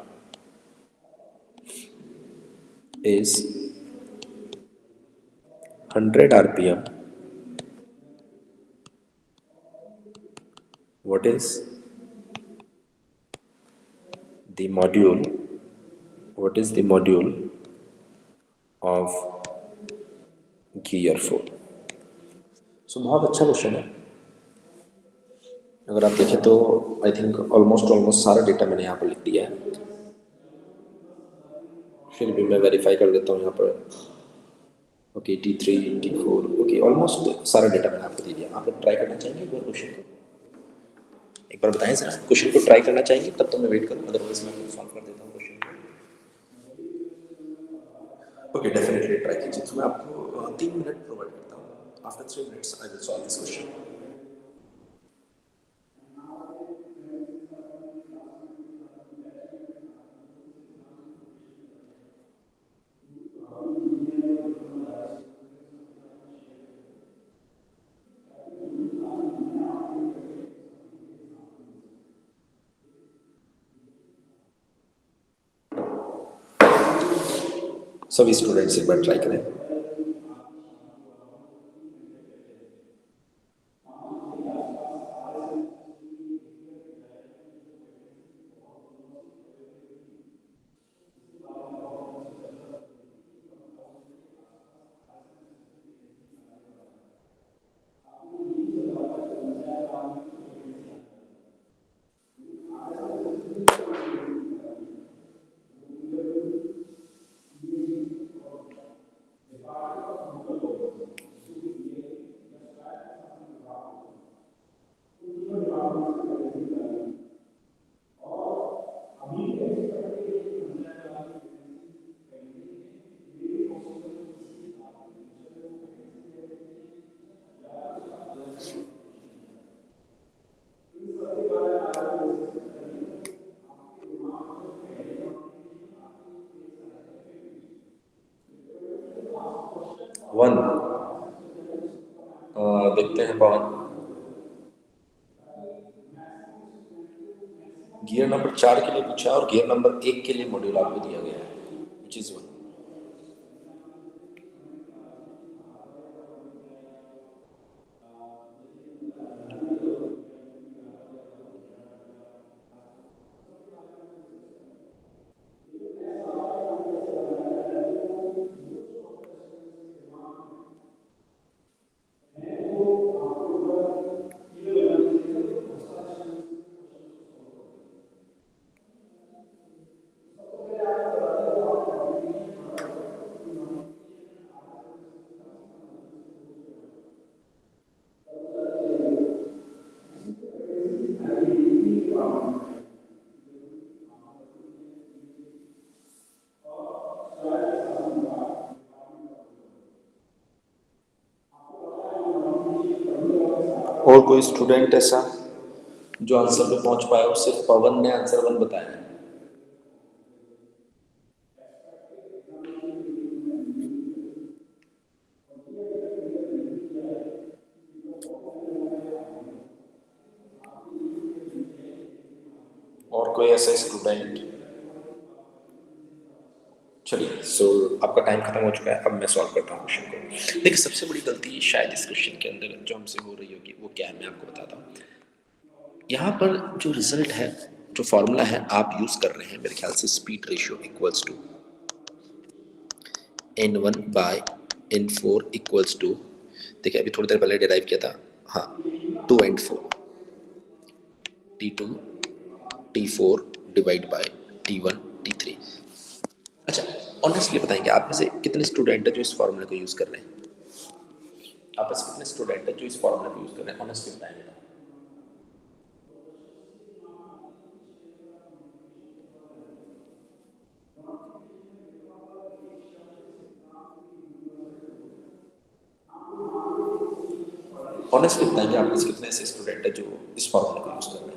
is 100 rpm. What is the module? What is the module of gear 4? So बहुत अच्छा question है. अगर आप देखें तो I think almost सारा data मैंने यहाँ पर लिख दिया है. फिर भी मैं वेरीफाई कर देता हूँ यहाँ पर. Okay, T3 T4, okay, almost सारा डेटा मैंने आपको दे दिया. आप लोग ट्राई करना चाहेंगे एक बार क्वेश्चन को? एक बार बताएं सर, क्वेश्चन को ट्राई करना चाहेंगे? तब तो मैं वेट करूँ, अदरवाइज मैं सॉल्व कर देता हूँ क्वेश्चन को. ओके, डेफिनेटली ट्राई कीजिए. तो मैं आपको 3 मिनट प्रोवाइड करता हूँ. After 3 minutes I will solve this question. सभी स्टूडेंट्स एक बार ट्राई करें. वन। देखते हैं पवन। गियर नंबर 4 के लिए पूछा और गियर नंबर 1 के लिए मॉड्यूल आपको दिया गया है, विच इज 1। और कोई स्टूडेंट ऐसा जो आंसर पे पहुंच पाया हो? सिर्फ पवन ने आंसर 1 बताया है। और कोई ऐसा स्टूडेंट? चलिए, सो आपका टाइम खत्म हो चुका है। अब मैं सॉल्व करता हूँ क्वेश्चन को। देखिए, सबसे बड़ी गलती शायद इस क्वेश्चन के अंदर जो हमसे हो रही होगी वो क्या है, मैं आपको बताता हूँ। यहाँ पर जो रिजल्ट है, जो फॉर्मूला है आप यूज कर रहे हैं, मेरे ख्याल से speed ratio equals to n1 by n4 equals to, देखिए अभी थोड़ी देर पहले डिराइव किया था, हाँ, 2 and 4 t2 t4 divide by t1 t3। अच्छा, ऑनेस्टली बताएंगे आप में से कितने स्टूडेंट है जो इस फॉर्मूले को यूज कर रहे हैं? आप में से कितने स्टूडेंट है जो इस फॉर्मूले को यूज कर रहे हैं? ऑनेस्टली बताएंगे। ऑनेस्टली बताएंगे आप में से कितने ऐसे स्टूडेंट है जो इस फॉर्मूले को यूज कर रहे हैं?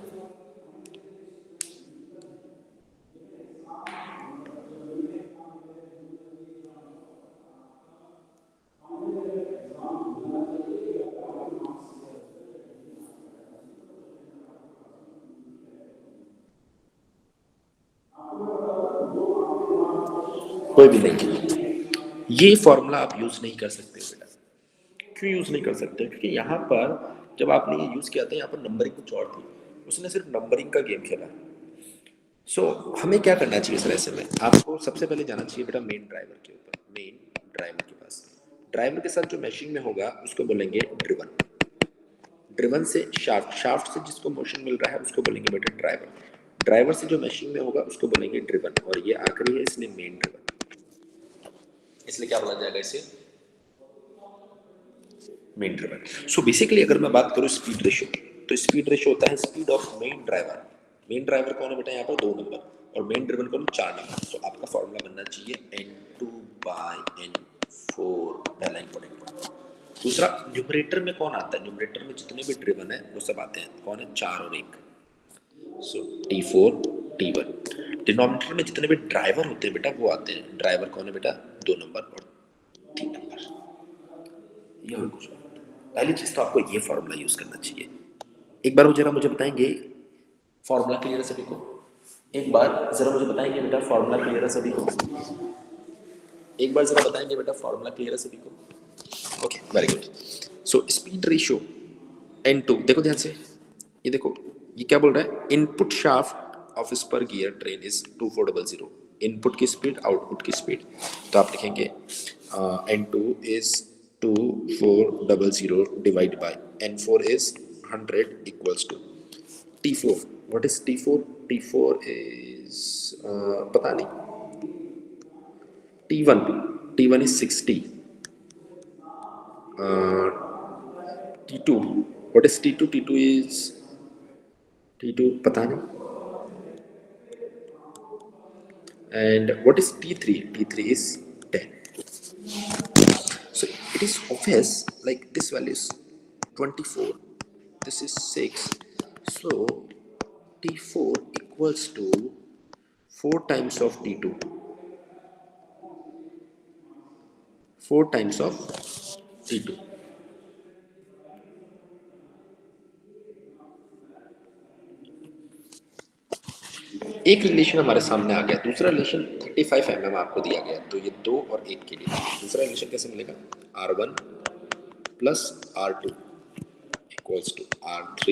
कोई भी नहीं। ये फॉर्मूला आप यूज नहीं कर सकते बेटा। क्यों यूज नहीं कर सकते? क्योंकि यहाँ पर जब आपने ये यूज किया था, यहाँ पर नंबरिंग कुछ और थी, उसने सिर्फ नंबरिंग का गेम खेला। सो हमें क्या करना चाहिए सर? ऐसे में आपको सबसे पहले जाना चाहिए बेटा मेन ड्राइवर के ऊपर, मेन ड्राइवर के पास। ड्राइवर के साथ जो मैशिंग में होगा उसको बोलेंगे ड्रिवन। ड्रिवन से शाफ्ट, शाफ्ट से जिसको मोशन मिल रहा है उसको बोलेंगे बेटा ड्राइवर। ड्राइवर से जो मैशिंग में होगा उसको बोलेंगे ड्रिवन। और ये आखिरी है, इसलिए मेन ड्रिवन। इसलिए क्या बोला जाएगा इसे? Main driven. सो बेसिकली अगर मैं बात करूं स्पीड रेशियो, तो स्पीड रेशियो होता है speed of main driver. Main driver कौन है बेटा? यहाँ पर 2 नंबर, और मेन ड्रिवन कौन? 4 नंबर। तो आपका फॉर्मूला बनना चाहिए n2 बाय n4, पहला इंपॉर्टेंट। दूसरा, न्यूमरेटर में कौन आता है? न्यूमरेटर में जितने भी ड्रिवन है वो सब आते हैं, कौन है? 4 और 1। सो t4 t1। डिनोमिनेटर में जितने भी ड्राइवर होते हैं बेटा वो आते हैं, ड्राइवर कौन है बेटा? 2 नंबर और 3 नंबर। ये और कुछ नहीं। पहली चीज तो आपको ये फॉर्मूला यूज करना चाहिए। एक बार जरा मुझे बताएंगे फॉर्मूला क्लियर है सभी को? एक बार जरा मुझे बताएंगे बेटा फॉर्मूला क्लियर है सभी को? एक बार जरा बताएंगे बेटा फॉर्मूला क्लियर है सभी को? Okay, very good. सो स्पीड रेशियो n2, देखो ध्यान से, ये देखो, ये क्या बोल रहा है? Input shaft of spur gear train is 2400। Input की स्पीड, आउटपुट की स्पीड। तो आप लिखेंगे n2 is 2400 divide by n4 is 100 equals to t4। What is t4? t4 is पता नहीं। t1, t1 is 60। t2, what is t2? t2 is, t2 पता नहीं। And what is T3? T3 is 10. So it is obvious, like this value is 24, this is 6. So T4 equals to 4 times of T2. 4 times of T2। एक relation हमारे सामने आ गया, दूसरा relation 35 mm आपको दिया गया, तो ये 2 और 1 के लिए दूसरा रिलेशन कैसे मिलेगा? R1 plus R2 equals to R3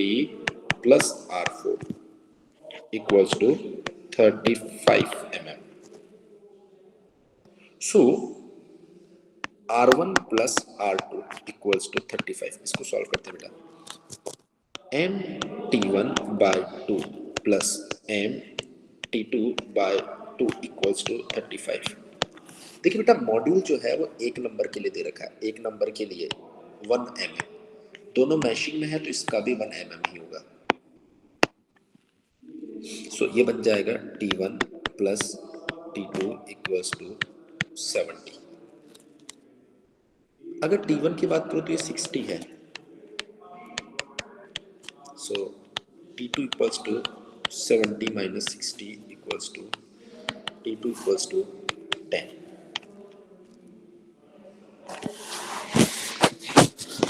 plus R4 equals to 35 mm। So R1 plus R2 equals to 35। इसको सॉल्व करते हैं बेटा। M T1 by 2 plus M T2 by 2 equals to 35। देखिए बेटा, मॉड्यूल जो है वो 1 नंबर के लिए दे रखा है, 1 नंबर के लिए 1 mm, दोनों मैशिंग में है तो इसका भी 1 mm ही होगा। सो ये बन जाएगा T1 plus T2 equals to 70। अगर T1 की बात करूँ तो ये 60 है, so T2 equals to 70 minus 60 equals to T2 equals to 10।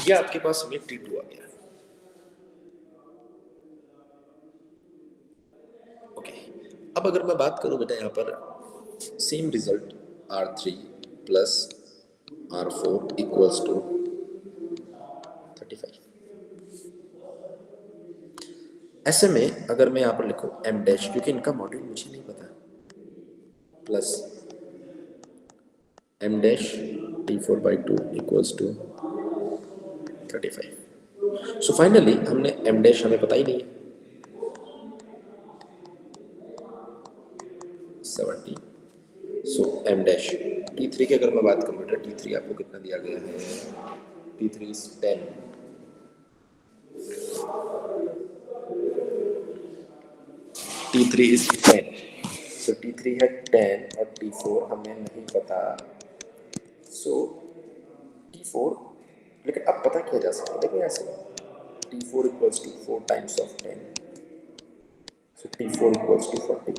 ये आपके पास में T2 आ गया। ओके, अब अगर मैं बात करूं बेटा यहाँ पर same result R3 plus R4 equals to 35। ऐसे में अगर मैं यहाँ पर लिखूं M डैश, क्योंकि इनका मॉड्यूल मुझे नहीं पता, plus M dash T4 by 2 equals to 35। So finally हमने M डैश हमें पता ही नहीं है, 70। सो M डैश T3 की अगर मैं बात करूँ बेटा, T3 आपको कितना दिया गया है? T3 is 10, T3 is 10। So T3 है 10 और T4 हमें नहीं पता। सो T4, लेकिन अब पता किया जा सकता है, देखो ऐसे T4 equals to 4 times of 10, so T4 equals to 40,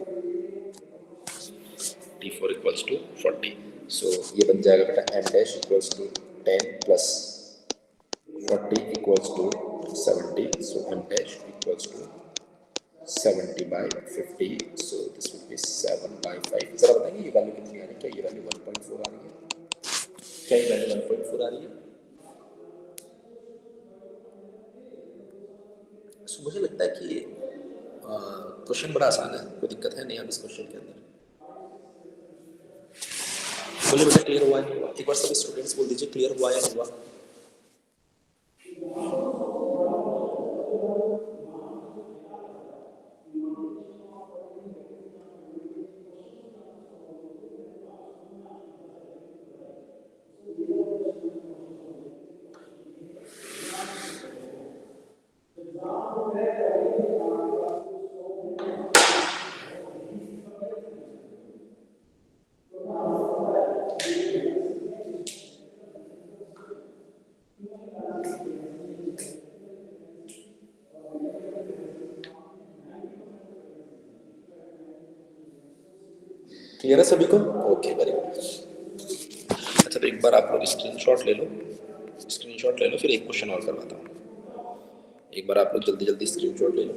T4 equals to 40। So ये बन जाएगा बेटा M dash equals to 10 plus 40 equals to 70, so M dash equals to 70 by 50, so this will be 7 by 5। जरा बताएंगे ये value कितनी आ रही है? क्या ये वैल्यू 1.4 आ रही है? क्या ये वैल्यू 1.4 आ रही है? so, मुझे लगता है कि क्वेश्चन बड़ा आसान है, कोई दिक्कत है नहीं अब इस क्वेश्चन के अंदर। बोले बेटा क्लियर हुआ है? एक बार सभी स्टूडेंट्स बोल दीजिए क्लियर हुआ या नहीं हुआ। क्लियर है सभी को? Okay, very good. अच्छा, तो एक बार आप लोग स्क्रीनशॉट ले लो, स्क्रीनशॉट ले लो, फिर एक क्वेश्चन और करवाता हूँ। एक बार आप लोग जल्दी जल्दी स्क्रीनशॉट ले लो।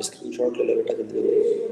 स्क्रीनशॉट ले लो बेटा जल्दी जल्दी।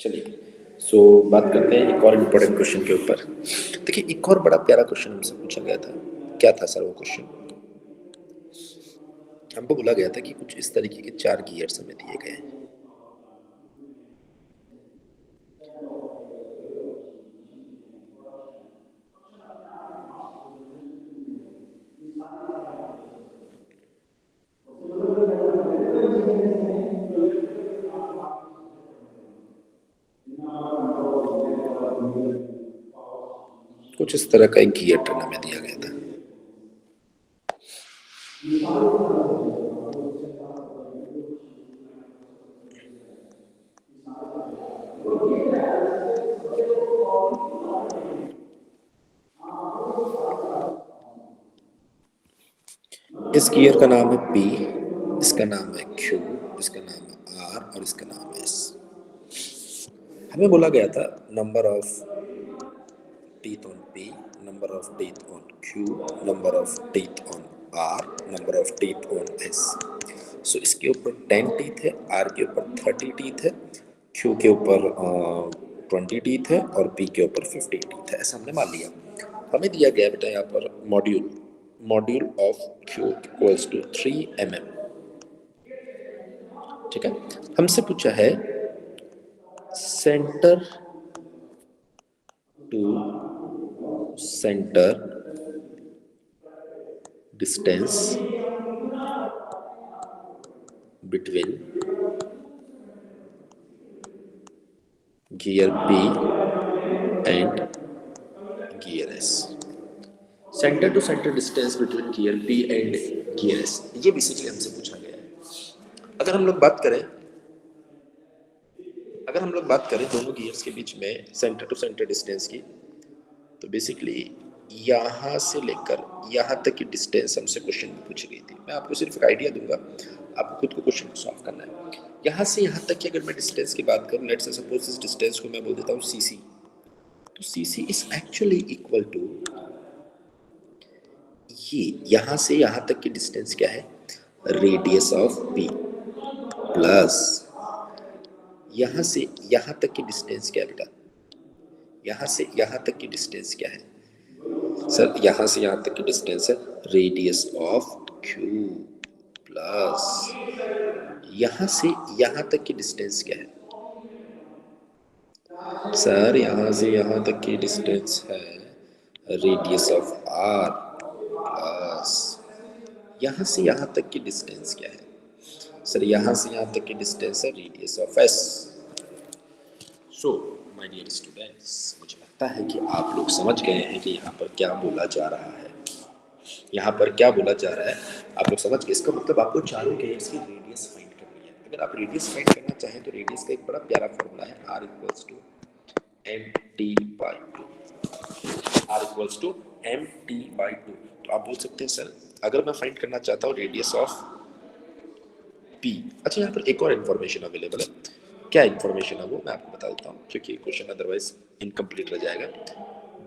चलिए, सो बात करते हैं एक और इम्पोर्टेंट क्वेश्चन के ऊपर। देखिए, एक और बड़ा प्यारा क्वेश्चन हमसे पूछा गया था। क्या था सर वो क्वेश्चन? हमको बोला गया था कि कुछ इस तरीके के 4 गियर्स हमें दिए गए हैं। कुछ इस तरह का एक गियर ट्रेन हमें दिया गया था। इस गियर का नाम है P, इसका नाम है Q, इसका नाम है R और इसका नाम है S। हमें बोला गया था number of teeth on P, number of teeth on Q, number of teeth on R, number of teeth on S। सो इसके ऊपर 10 टीथ है, R के ऊपर 30 टीथ है, Q के ऊपर 20 टीथ है और P के ऊपर 50 टीथ है। ऐसा हमने मान लिया। हमें दिया गया बेटा यहाँ पर module of Q equals to 3 mm। ठीक है, हमसे पूछा है centre to centre distance between gear P and gear S। Centre to centre distance between gear P and gear S, ये बेसिकली हमसे पूछा गया है। अगर हम लोग बात करें दोनों गियर्स के बीच में सेंटर टू सेंटर डिस्टेंस की, तो बेसिकली यहाँ से लेकर यहाँ तक की डिस्टेंस हमसे क्वेश्चन में पूछी गई थी। मैं आपको सिर्फ एक आइडिया दूंगा, आपको खुद को क्वेश्चन को सॉल्व करना है। यहाँ से यहाँ तक की अगर मैं डिस्टेंस की बात करूँ, लेट्स से सपोज इस डिस्टेंस को मैं बोल देता हूँ CC, तो CC is actually equal to ये यहाँ से यहाँ तक की डिस्टेंस क्या है, रेडियस ऑफ P, प्लस यहाँ से यहाँ तक की डिस्टेंस क्या है बेटा, यहाँ से यहाँ तक की डिस्टेंस क्या है, सर यहाँ से यहाँ तक की डिस्टेंस है रेडियस ऑफ क्यू प्लस यहाँ से यहाँ तक की डिस्टेंस क्या है सर? यहाँ से यहाँ तक की डिस्टेंस है रेडियस ऑफ आर प्लस यहाँ से यहाँ तक की डिस्टेंस क्या है सर? यहाँ से यहाँ तक की डिस्टेंस है radius of S. So my dear students, मुझे लगता है कि आप लोग समझ गए हैं कि यहाँ पर क्या बोला जा रहा है। यहाँ पर क्या बोला जा रहा है आप लोग समझ गए। इसका मतलब आपको चारों गेट्स की रेडियस फाइंड करनी है। अगर आप रेडियस फाइंड करना चाहें तो रेडियस का एक बड़ा प्यारा फॉर्मूला है r equals to mt/2। r equals to mt/2। तो आप बोल सकते हैं सर अगर मैं फाइंड करना चाहता हूँ रेडियस ऑफ p। अच्छा, यहाँ पर एक और इन्फॉर्मेशन अवेलेबल है। क्या इन्फॉर्मेशन है वो मैं आपको बता देता हूँ, क्योंकि क्वेश्चन अदरवाइज इनकम्प्लीट रह जाएगा।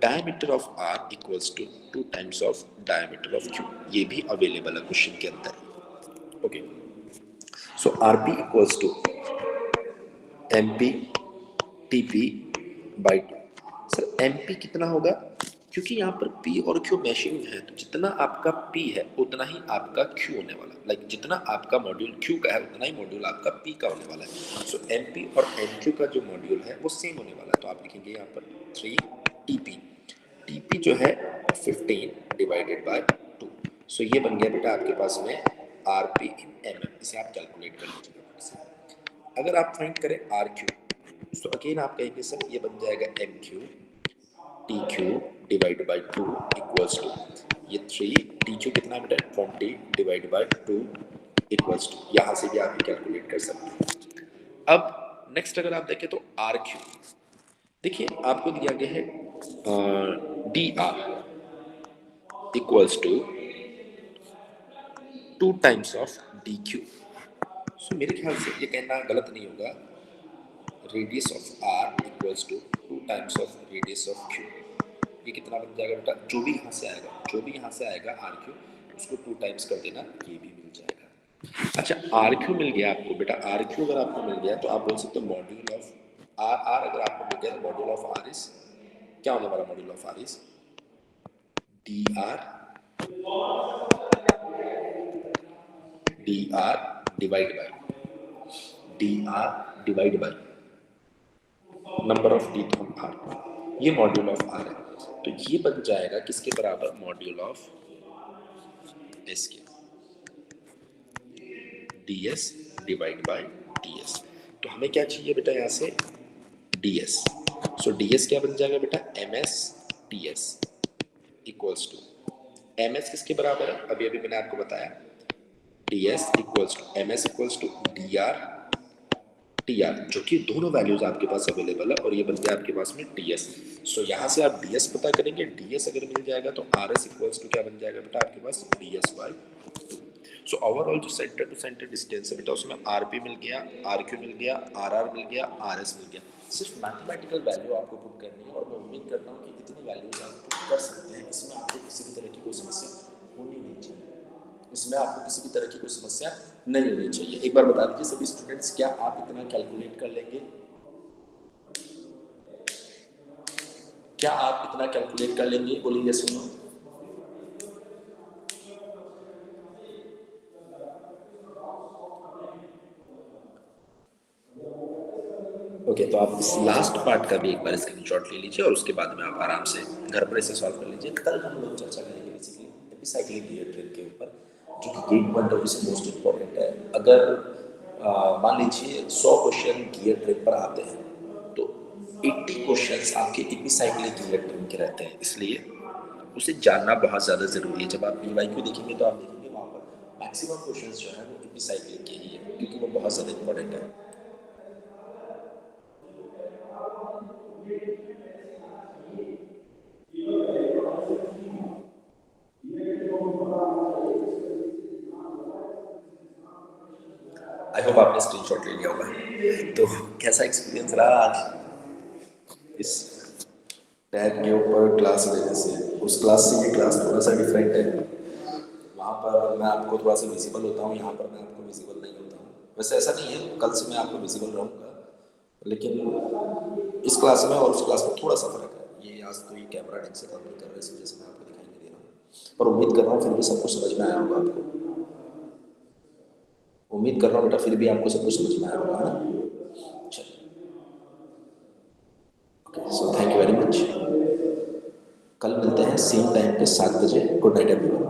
Diameter of r equals to 2 times of diameter of q। ये भी अवेलेबल है क्वेश्चन के अंदर। Okay, so rp equals to mp tp by 2। Sir mp कितना होगा? क्योंकि यहाँ पर p और q मैचिंग है, तो जितना आपका p है उतना ही आपका q होने वाला है। लाइक जितना आपका मॉड्यूल q का है उतना ही मॉड्यूल आपका p का होने वाला है। सो mp और mq का जो मॉड्यूल है वो सेम होने वाला है। तो आप लिखेंगे यहाँ पर 3 tp जो है 15 डिवाइडेड बाय 2। सो ये बन गया बेटा आपके पास में rp इन mm। इसे आप कैलकुलेट कर लीजिएगा। अगर आप फाइंड करें rq, तो अगेन आप कहेंगे सर ये बन जाएगा mq tq divide by 2 equals to ये 3 tq कितना बेटा 20 डिवाइड बाई 2 इक्वल्स टू, यहाँ से भी आप कैलकुलेट कर सकते हैं। अब नेक्स्ट अगर आप देखें तो rq, देखिए आपको दिया गया है dr equals to 2 times of dq। So मेरे ख्याल से ये कहना गलत नहीं होगा radius of r equals to 2 times of radius of q। ये कितना बन जाएगा बेटा? जो भी यहाँ से आएगा RQ उसको 2 टाइम्स कर देना, ये भी मिल जाएगा। अच्छा, RQ मिल गया आपको बेटा। RQ अगर आपको मिल गया तो आप बोल सकते हो मॉड्यूल ऑफ R अगर आपको मिल गया तो मॉड्यूल ऑफ R इज क्या होने वाला? Module of R is dr divide by number of D on R. ये मॉड्यूल ऑफ आर है, तो ये बन जाएगा किसके बराबर? मॉड्यूल ऑफ एस के, D S divide by D S. तो हमें क्या चाहिए बेटा यहाँ से? D S. So D S क्या बन जाएगा बेटा? M S T S equals to M S किसके बराबर है? अभी अभी मैंने आपको बताया D S equals to M S equals to D R T R, जो कि दोनों वैल्यूज आपके पास अवेलेबल है, और ये बन गया आपके पास में टी एस। सो यहाँ से आप डी एस पता करेंगे, डी एस अगर मिल जाएगा तो आर एस इक्वल्स टू क्या बन जाएगा बेटा आपके पास? D S by 2। So overall जो सेंटर टू सेंटर डिस्टेंस है बेटा उसमें आर पी मिल गया, आर क्यू मिल गया, आर आर मिल गया, आर एस मिल गया। सिर्फ मैथमेटिकल वैल्यू आपको पुट करनी है, और मैं उम्मीद करता हूँ कि इतनी वैल्यूज आप पुट कर सकते हैं। इसमें आपको किसी भी तरह की कोई समस्या होनी नहीं चाहिए। नहीं होनी चाहिए। एक बार बता दीजिए सभी स्टूडेंट्स, क्या आप इतना कैलकुलेट कर लेंगे? क्या आप इतना कैलकुलेट कर लेंगे? बोलिए सुनो। ओके, तो आप इस लास्ट पार्ट का भी एक बार स्क्रीनशॉट ले लीजिए और उसके बाद में आप आराम से घर पर इसे सॉल्व कर लीजिए। कल हम लोग चर्चा करेंगे बेसिकली एपिसाइक्लिक गियर ट्रेन के ऊपर, जो कि गेट पॉइंट ऑफ व्यू से मोस्ट इम्पॉर्टेंट है। अगर मान लीजिए 100 क्वेश्चन गियर ट्रेन पर आते हैं तो 80 क्वेश्चंस आपके एपिसाइक्लिक गियर ट्रेन के रहते हैं, इसलिए उसे जानना बहुत ज़्यादा ज़रूरी है। जब आप पीवाईक्यू देखेंगे तो आप देखेंगे वहाँ पर मैक्सिमम क्वेश्चंस जो है वो एपिसाइक्लिक के ही है, क्योंकि वो बहुत ज़्यादा इंपॉर्टेंट है। आई होप आपने स्क्रीनशॉट ले लिया होगा। तो कैसा एक्सपीरियंस रहा आज इस टैग के ऊपर क्लास लेने से? उस क्लास से ये क्लास थोड़ा सा डिफरेंट है। वहाँ पर मैं आपको थोड़ा सा विजिबल होता हूँ, यहाँ पर मैं आपको विजिबल नहीं होता हूँ। वैसे ऐसा नहीं है, कल से मैं आपको विजिबल रहूँगा, लेकिन इस क्लास में और उस क्लास में थोड़ा सा फर्क है। ये आज तो ये कैमरा ढंग से काम नहीं कर रहा है, इस वजह से मैं आपको पर उम्मीद कर रहा हूँ फिर भी सब कुछ समझ में आया होगा आपको। उम्मीद कर रहा हूँ बेटा फिर भी आपको सब कुछ समझ में आया होगा, है ना? चलिए, okay, so thank you very much. कल मिलते हैं सेम टाइम पे 7 बजे। Good night everyone.